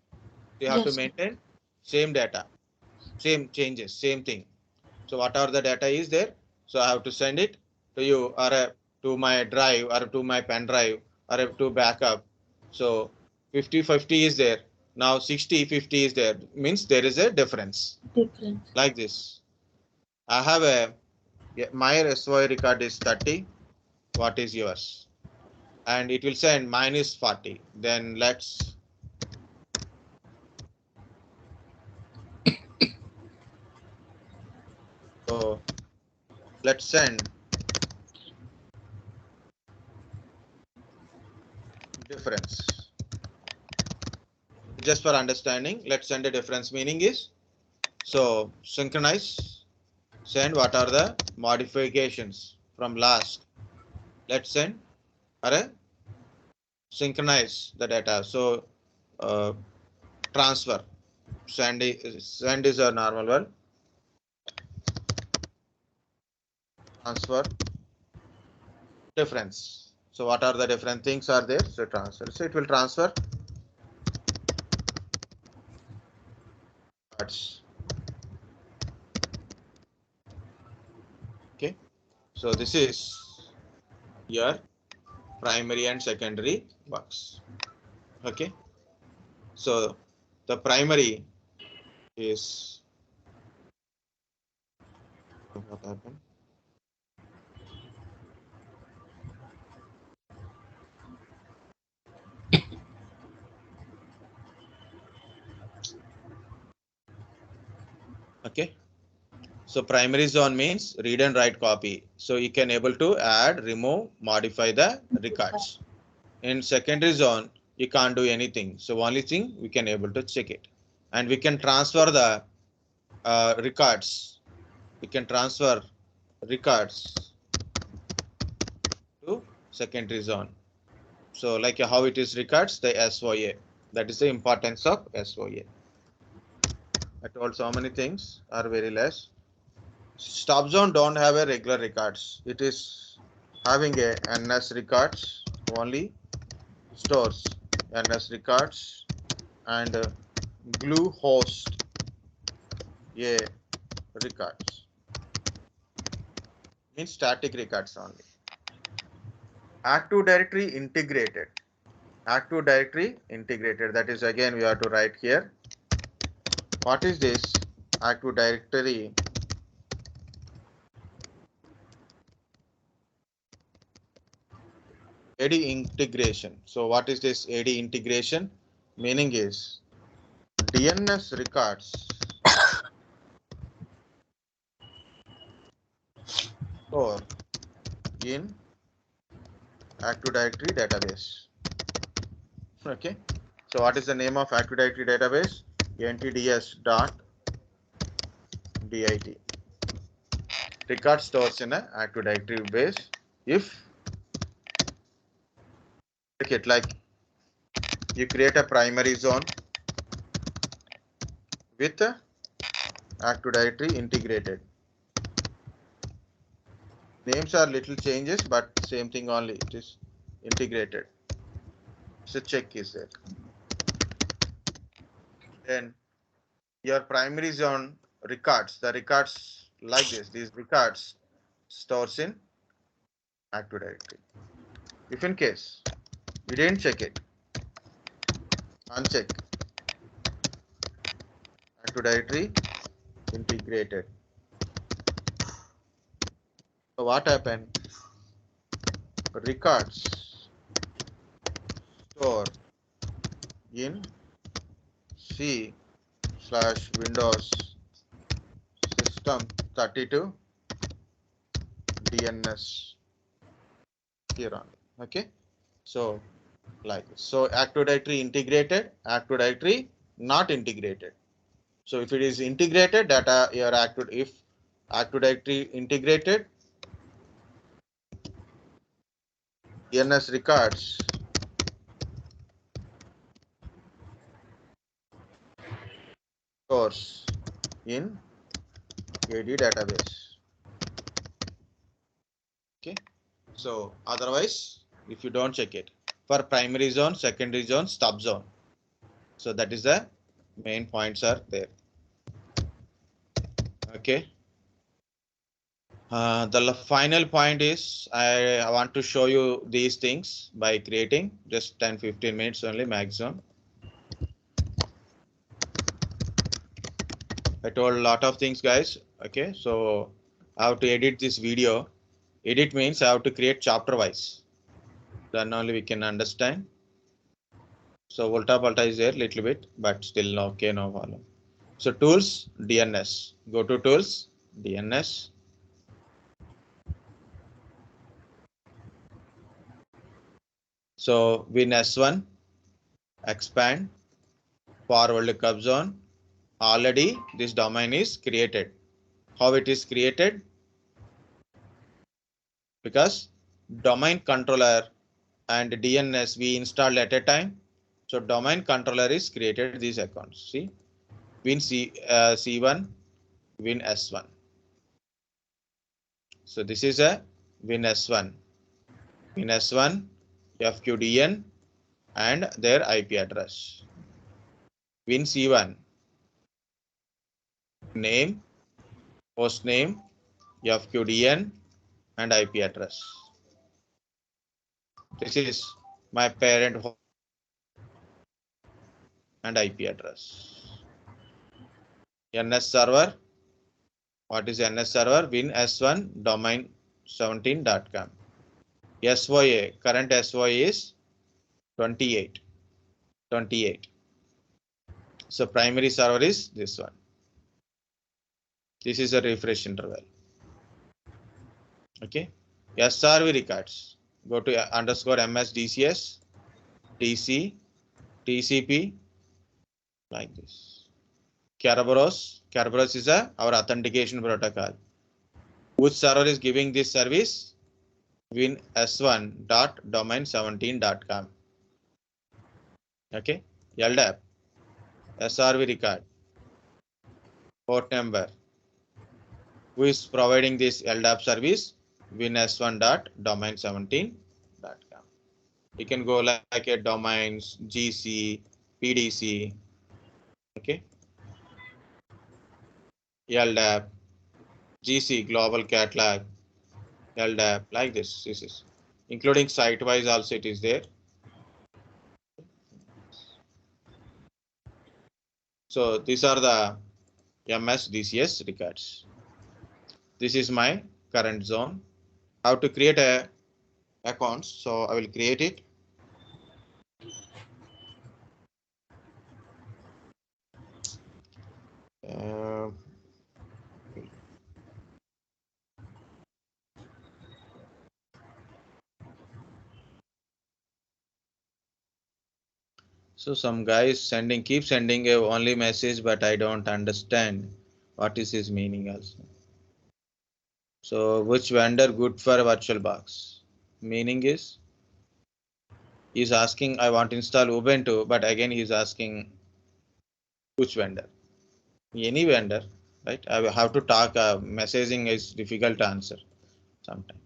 You have to Yes, sir. maintain same data, same changes, same thing. So whatever the data is there, so I have to send it to you or to my drive or to my pen drive or to backup. So 50-50 is there. Now 60-50 is there. Means there is a difference Difference. like this. I have a my SOI record is 30. What is yours? And it will send minus 40. Then let's so let's send difference. Just for understanding, let's send a difference. Meaning is so synchronize, send what are the modifications from last. Let's send or synchronize the data. So transfer send is a normal one. Transfer difference. So what are the different things are there? So transfer. So it will transfer parts. Okay. So this is your primary and secondary box. Okay. So the primary is what happened? Okay. So primary zone means read and write copy. So you can able to add, remove, modify the records. In secondary zone, you can't do anything. So only thing we can able to check it, and we can transfer the records. We can transfer records to secondary zone. So like how it is records the SOA. That is the importance of SOA. I told so many things are very less. Stop zone don't have a regular records. It is having a NS records only stores NS records and glue host a records means static records only. Active directory integrated. Active directory integrated. That is again we have to write here. What is this active directory? AD integration. So what is this AD integration? Meaning is DNS records or in Active Directory database. Okay. So what is the name of Active Directory database? ntds.dit. Record stores in a Active Directory base. If like you create a primary zone with Active Directory integrated. Names are little changes, but same thing only. It is integrated. So check is there. Then your primary zone records, the records like this, these records stores in Active Directory. If in case you didn't check it, uncheck Active Directory integrated. So what happened? Records store in C/Windows system 32 DNS here on. Okay, so like this. So Active Directory integrated, Active Directory not integrated. So if it is integrated, data your active, if Active Directory integrated, DNS records stores in AD database. Okay, so otherwise, if you don't check it for primary zone, secondary zone, stub zone. So that is the main points are there. Okay. The final point is I want to show you these things by creating just 10-15 minutes only maximum. I told a lot of things, guys. Okay, so I have to edit this video. Edit means I have to create chapter wise. Then only we can understand. So Volta Volta is there little bit, but still okay, no problem. So tools, DNS. Go to tools, DNS. So Win S1, expand, forward lookup zone. Already this domain is created. How it is created? Because domain controller and DNS we installed at a time. So domain controller is created these accounts. See, Win C1, Win S1. So this is a Win S1, Win S1, fqdn and their IP address. Win C1, name, host name, fqdn and IP address. This is my parent and IP address. NS server. What is NS server? Win S1 domain 17.com. SOA, current SOA is 28. So primary server is this one. This is a refresh interval. Okay. Srv records. Go to _ms DCS, DC, TCP, like this. Kerberos is our authentication protocol. Which server is giving this service? Win s1.domain17.com. Okay. LDAP, Srv record, port number. Who is providing this LDAP service? Win s1.domain17.com. You can go like a domains, GC, PDC. Okay. LDAP, GC global catalog, LDAP, like this. This is including site wise also it is there. So these are the MS DCS records. This is my current zone. How to create a account? So I will create it. So some guys keep sending a only message, but I don't understand what is his meaning also. So which vendor good for VirtualBox? Meaning is he's asking I want to install Ubuntu, but again he's asking which vendor? Any vendor, right? I will have to talk. Messaging is difficult to answer sometimes.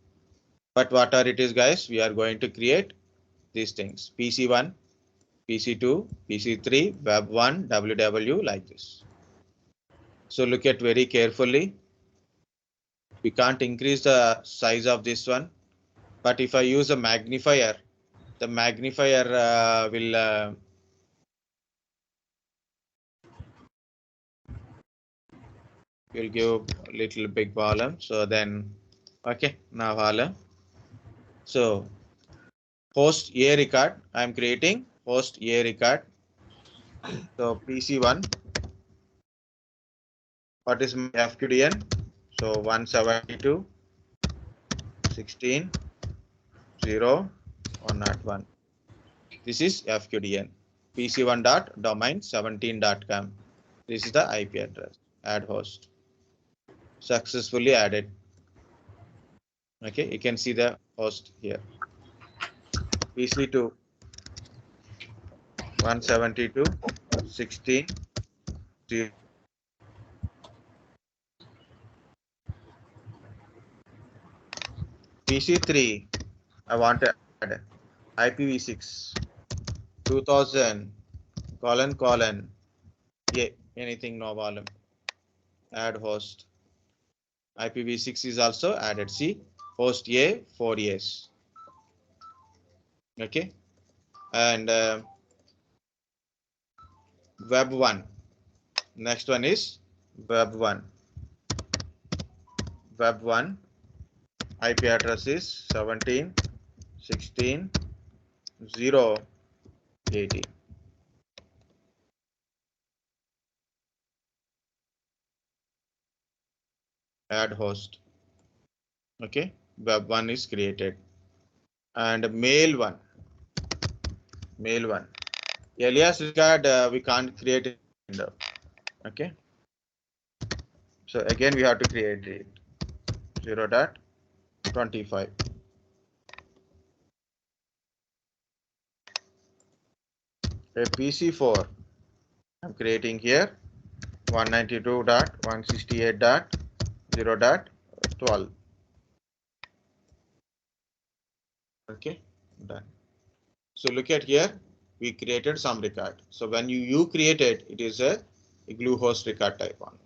But what are it is, guys? We are going to create these things: PC1, PC2, PC3, Web1, WW, like this. So look at very carefully. We can't increase the size of this one, but if I use a magnifier, the magnifier will We'll give a little big volume. So then, okay, now volume. So host A record, I'm creating host A record. So PC1, what is my fqdn? So 172.16.0.101. This is fqdn. PC1.domain17.com. This is the IP address. Add host. Successfully added. Okay, you can see the host here. PC2 172.16.0. PC3, I want to add IPv6 2000::. Yeah, anything no volume. Add host. IPv6 is also added. See, host A 4 years. Okay, and web1. Next one is web1. Web1 IP address is 17.16.0.80. Add host. Okay, web1 is created. And mail1. Mail1. Alias record we can't create it. Okay. So again we have to create it. 0.25. A PC4 I'm creating here 192.168.0.12. Okay, done. So look at here, we created some record. So when you create it, it is a glue host record type one.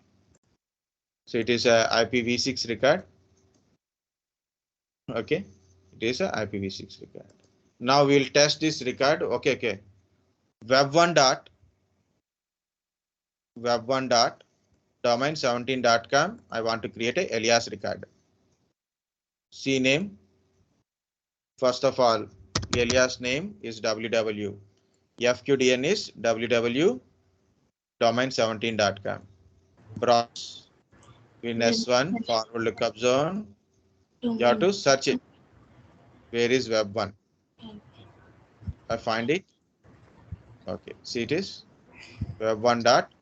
So it is a IPv6 record. Okay, it is a IPv6 record. Now we'll test this record. Okay. Web1 dot domain17.com. I want to create a Elias record. Cname. First of all, Elias name is www. fqdn is www domain17.com. Browse in S1 forward lookup zone. You have to search it. Where is web1? I find it. Okay, see it is web1 dot.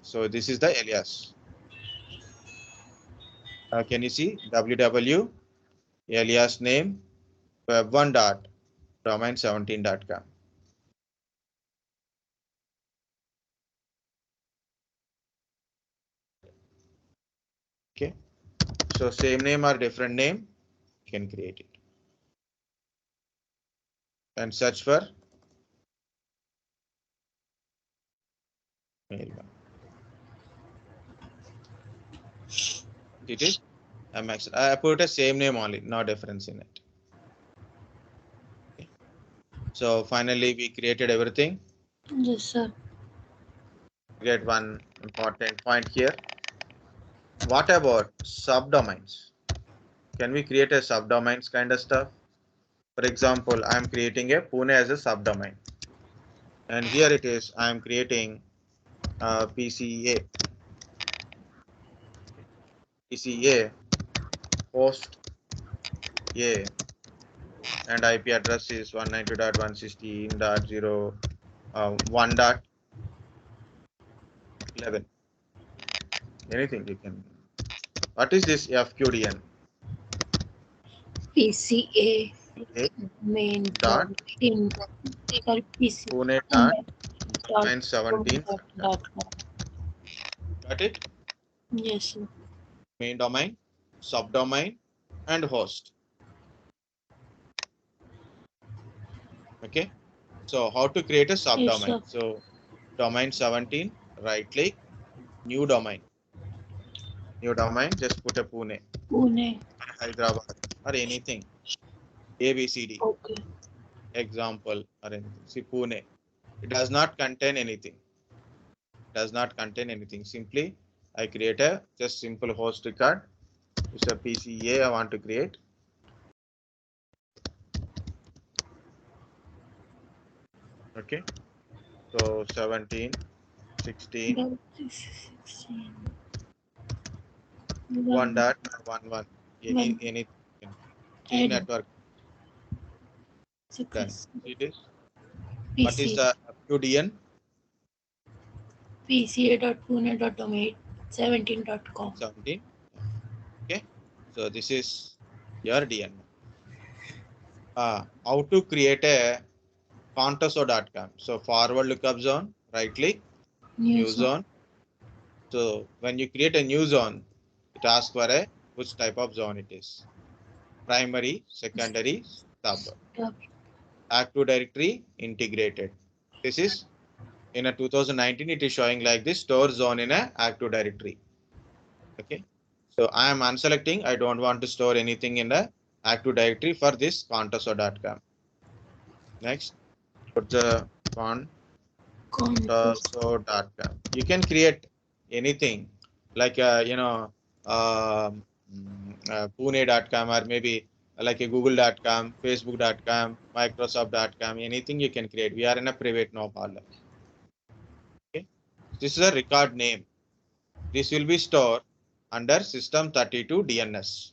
So this is the alias. Can you see www alias name web1 dot domain17.com. Okay, so same name or different name, you can create it and search for mail1. It is I put a same name only, no difference in it. Okay. So finally we created everything. Yes, sir. Get one important point here. What about subdomains? Can we create a subdomains kind of stuff? For example, I'm creating a Pune as a subdomain. And here it is, I'm creating PCA host A and IP address is 192.116.1.11. Anything you can. What is this fqdn? PCA A main dot in sorry PC Pune dot dot 917. com. Got it? Yes, sir. Main domain, subdomain, and host. Okay. So how to create a subdomain? Yes, So domain 17, right click, new domain. New domain, just put a Pune, Pune. Hyderabad, or anything. ABCD, Okay. example, or anything. See Pune. It does not contain anything. Does not contain anything. Simply I create a just simple host record. It's a PCA I want to create. Okay. So 17, 16, 1.11. Any network. Then it is. What is the fqdn? pca.pune.domain17.com. 17. Okay. So this is your DNS. How to create a contoso.com. So forward lookup zone, right click, new zone. So when you create a new zone, it asks for a which type of zone it is. Primary, secondary, sub. Active directory integrated. This is in a 2019, it is showing like this store zone in a active directory. Okay. So I am unselecting. I don't want to store anything in the active directory for this contoso.com. Next, put the contoso.com. You can create anything like Pune.com or maybe like a Google.com, Facebook.com, Microsoft.com, anything you can create. We are in a private, no problem. Okay. This is a record name. This will be stored under System32 DNS.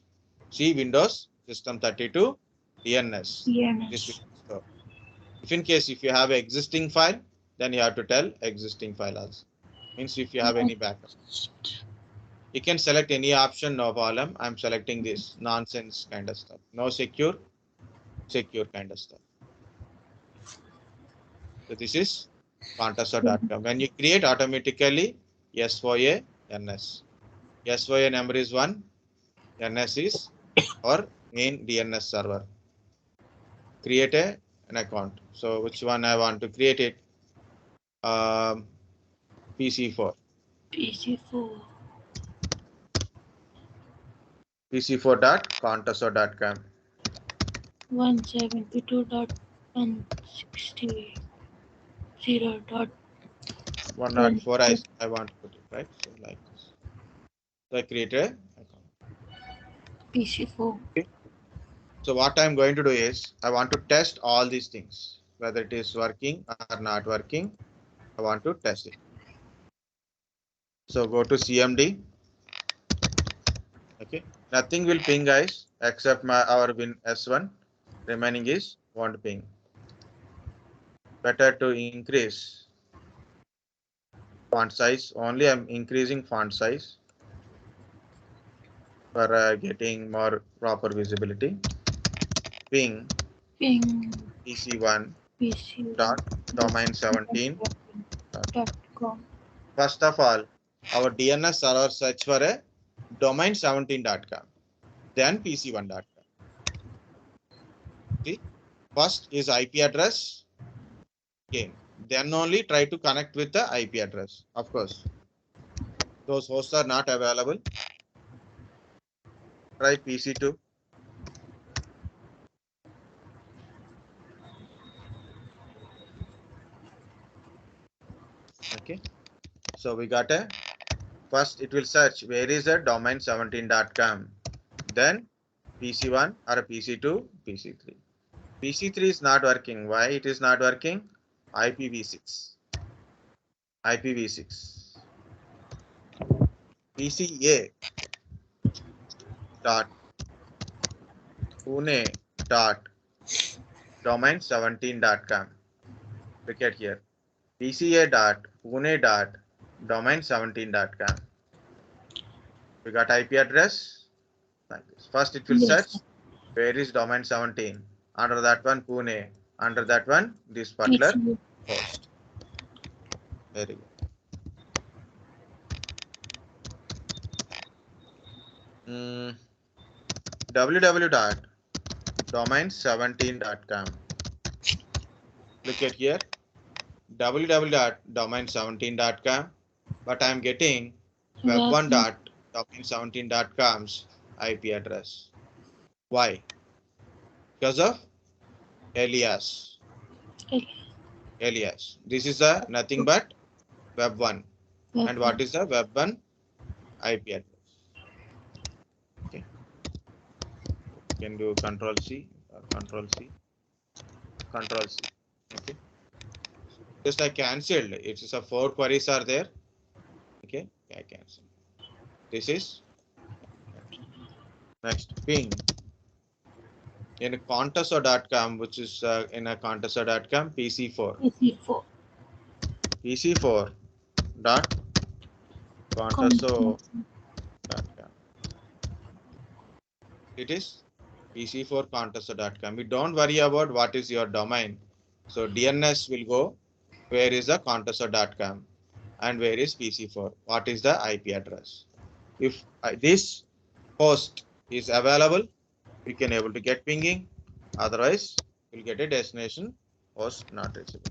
See Windows System32 DNS. This will be stored. If in case if you have an existing file, then you have to tell existing file also. Means if you have any backup. You can select any option, no problem. I'm selecting this nonsense kind of stuff. No secure kind of stuff. So this is contoso.com. When you create automatically SOA NS. SOA number is 1. NS is our main DNS server. Create an account. So which one I want to create it? PC4. PC4.contoso.com. 172.168.0.104. I want to put it right. So like this. So I create an account. PC4. Okay. So what I'm going to do is I want to test all these things, whether it is working or not working. I want to test it. So go to CMD. Okay, nothing will ping, guys, except our win S1. Remaining is won't ping. Better to increase font size. Only I'm increasing font size for getting more proper visibility. Ping PC1 dot domain 17.com. First of all, our DNS server search for a domain 17.com, then PC1.com. See, first is IP address. Okay, then only try to connect with the IP address. Of course, those hosts are not available. Try PC2. Okay, so we got a first it will search where is the domain 17.com, then PC1 or PC2, PC3. PC3 is not working. Why it is not working? IPv6. PCA dot Pune dot domain 17.com. Look at here. PCA dot Pune dot domain 17.com. We got IP address like this. First it will search where is domain 17. Under that one Pune. Under that one this particular host. Very good. www.domain17.com. Look at here. www.domain17.com. But I'm getting web1.domain17.com's IP address. Why? Because of Elias. This is a nothing but web1. And what is the web1? IP address. Okay. You can do Control C or Control C, Control C. Okay. Just I cancelled. It's a 4 queries are there. Okay. I cancel. This is next ping in contoso.com, which is in a contoso.com PC4. PC4. PC4 dot contoso.com. It is PC4 contoso.com. We don't worry about what is your domain. So DNS will go where is the contoso.com and where is PC4. What is the IP address? If this host is available, we can able to get pinging. Otherwise, we'll get a destination host not reachable.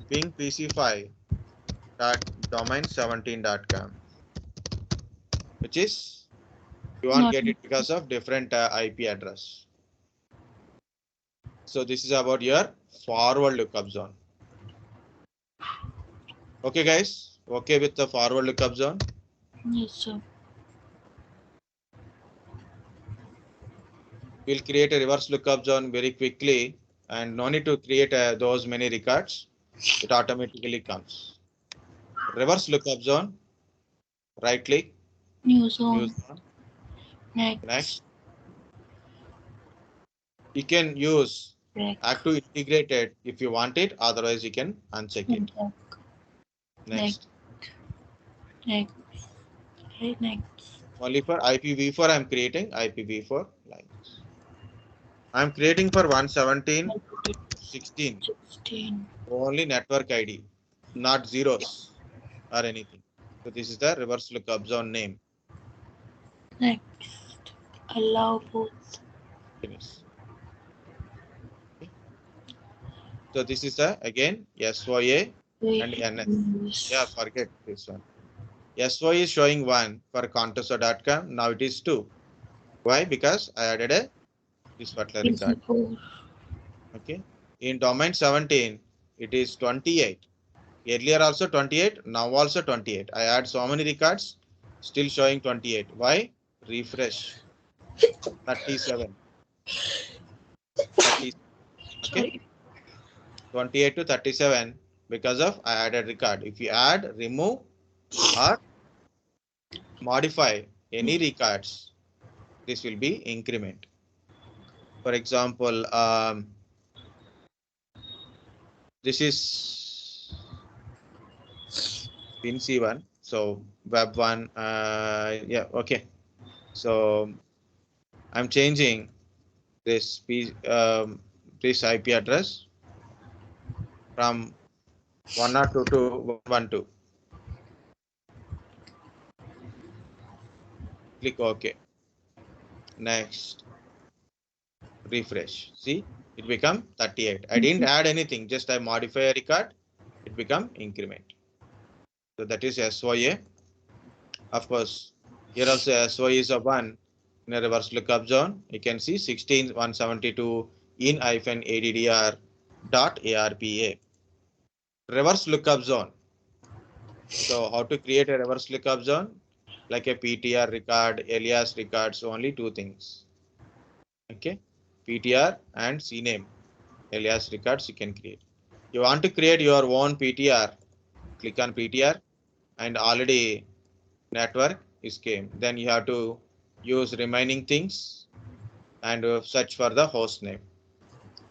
Ping PC5 dot domain17.com, which is you won't Not get it because of different IP address. So this is about your forward lookup zone. Okay, guys. Okay with the forward lookup zone. Yes, sir. We'll create a reverse lookup zone very quickly, and no need to create those many records. It automatically comes. Reverse lookup zone. Right click. New zone. New zone. Next. Next. You can use Rec. active integrated if you want it. Otherwise, you can uncheck it. Rec. Next. Next. Right, next. Only for IPv4 I'm creating IPv4 lines. I'm creating for 117.16. 16. Only network ID, not zeros or anything. So this is the reverse lookup zone name. Next. Allow both. Finish. Okay. So this is the again SOA and NS. Yeah, forget this one. SOA is showing 1 for contoso.com. Now it is 2. Why? Because I added a this particular record. PC4. Okay. In domain 17, it is 28. Earlier also 28. Now also 28. I add so many records, still showing 28. Why? Refresh. 37. 30. Okay. 28 to 37 because of I added record. If you add, remove, or modify any records, this will be increment. For example, this is pin C1. So web 1, yeah, okay. So I'm changing this this IP address from 102 to 112. Click OK. Next. Refresh. See, it become 38. I didn't add anything, just I modify a record. It become increment. So that is SOA. Of course, here also SOA is a 1 in a reverse lookup zone. You can see 16.172 in -addr dot ARPA. Reverse lookup zone. So how to create a reverse lookup zone? Like a PTR record, Elias records, only 2 things. Okay, PTR and Cname. Alias records you can create. You want to create your own PTR, click on PTR and already network is came. Then you have to use remaining things and search for the host name.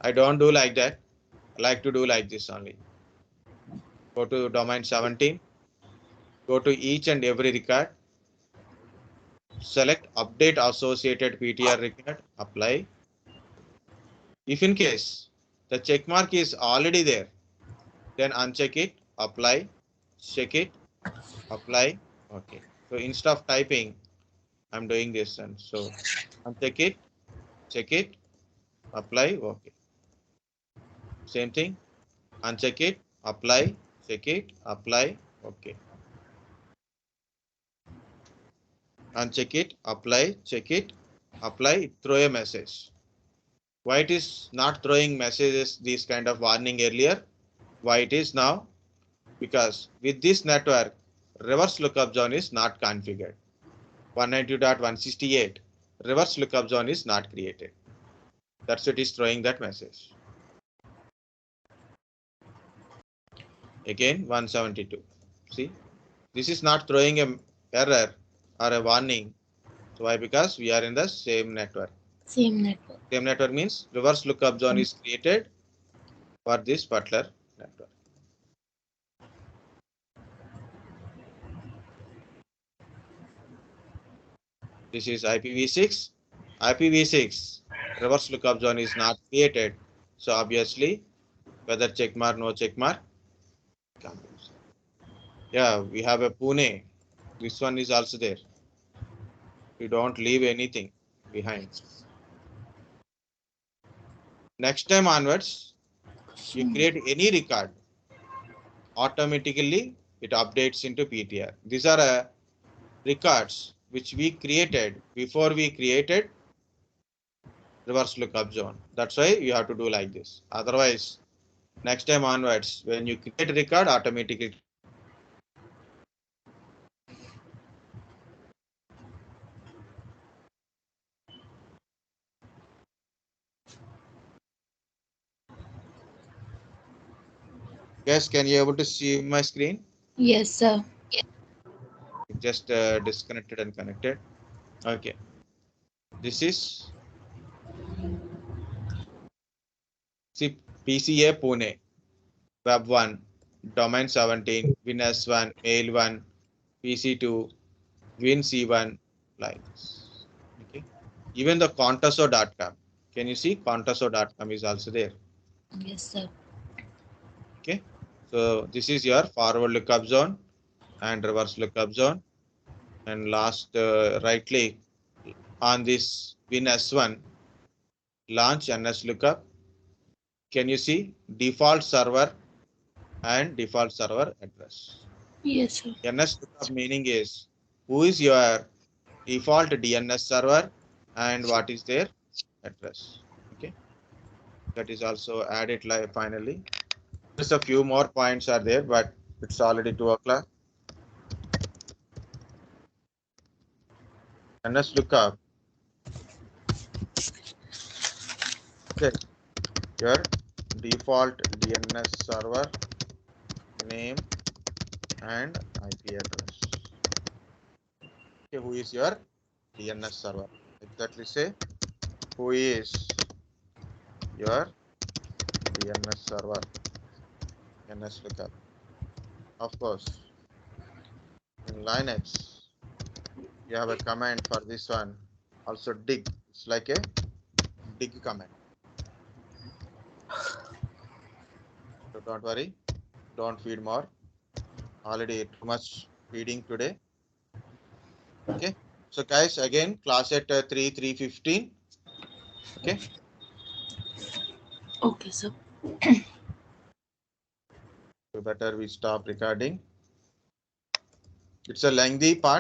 I don't do like that. I like to do like this only. Go to domain 17. Go to each and every record. Select update associated PTR record. Apply. If in case the check mark is already there, then uncheck it, apply, check it, apply. Okay. So instead of typing, I'm doing this and so uncheck it, check it, apply. Okay. Same thing. Uncheck it, apply, check it, apply. Okay. Uncheck it, apply, check it, apply, throw a message. Why it is not throwing messages, this kind of warning earlier? Why it is now? Because with this network, reverse lookup zone is not configured. 192.168 reverse lookup zone is not created. That's it is throwing that message. Again 172. See, this is not throwing a error or a warning. So why? Because we are in the same network. Same network. Same network means reverse lookup zone is created for this particular network. This is IPv6. IPv6 reverse lookup zone is not created. So obviously, whether check mark, no check mark. Yeah, we have a Pune. This one is also there. We don't leave anything behind. Next time onwards, you create any record, automatically it updates into PTR. These are records which we created before we created reverse lookup zone. That's why you have to do like this. Otherwise, next time onwards, when you create a record, automatically. Guys, can you able to see my screen? Yes, sir. Just disconnected and connected. Okay. This is PCA Pune, Web 1, Domain 17, WinS1, Mail 1, PC2, WinC1, like this. Okay. Even the contaso.com. Can you see contaso.com is also there? Yes, sir. Okay. So this is your forward lookup zone and reverse lookup zone. And last right click on this WinS1, launch NS lookup. Can you see default server and default server address? Yes, sir. NS lookup meaning is who is your default DNS server and what is their address. Okay, that is also added live finally. Just a few more points are there, but it's already 2 o'clock. NS lookup. Okay, your default DNS server name and IP address. Okay, who is your DNS server? Exactly say who is your DNS server. NS lookup. Of course, in Linux, you have a command for this one. Also dig. It's like a dig command. So don't worry. Don't feed more. Already too much feeding today. Okay. So guys, again, class at 3:15. Okay. Okay, sir. So better we stop recording. It's a lengthy part.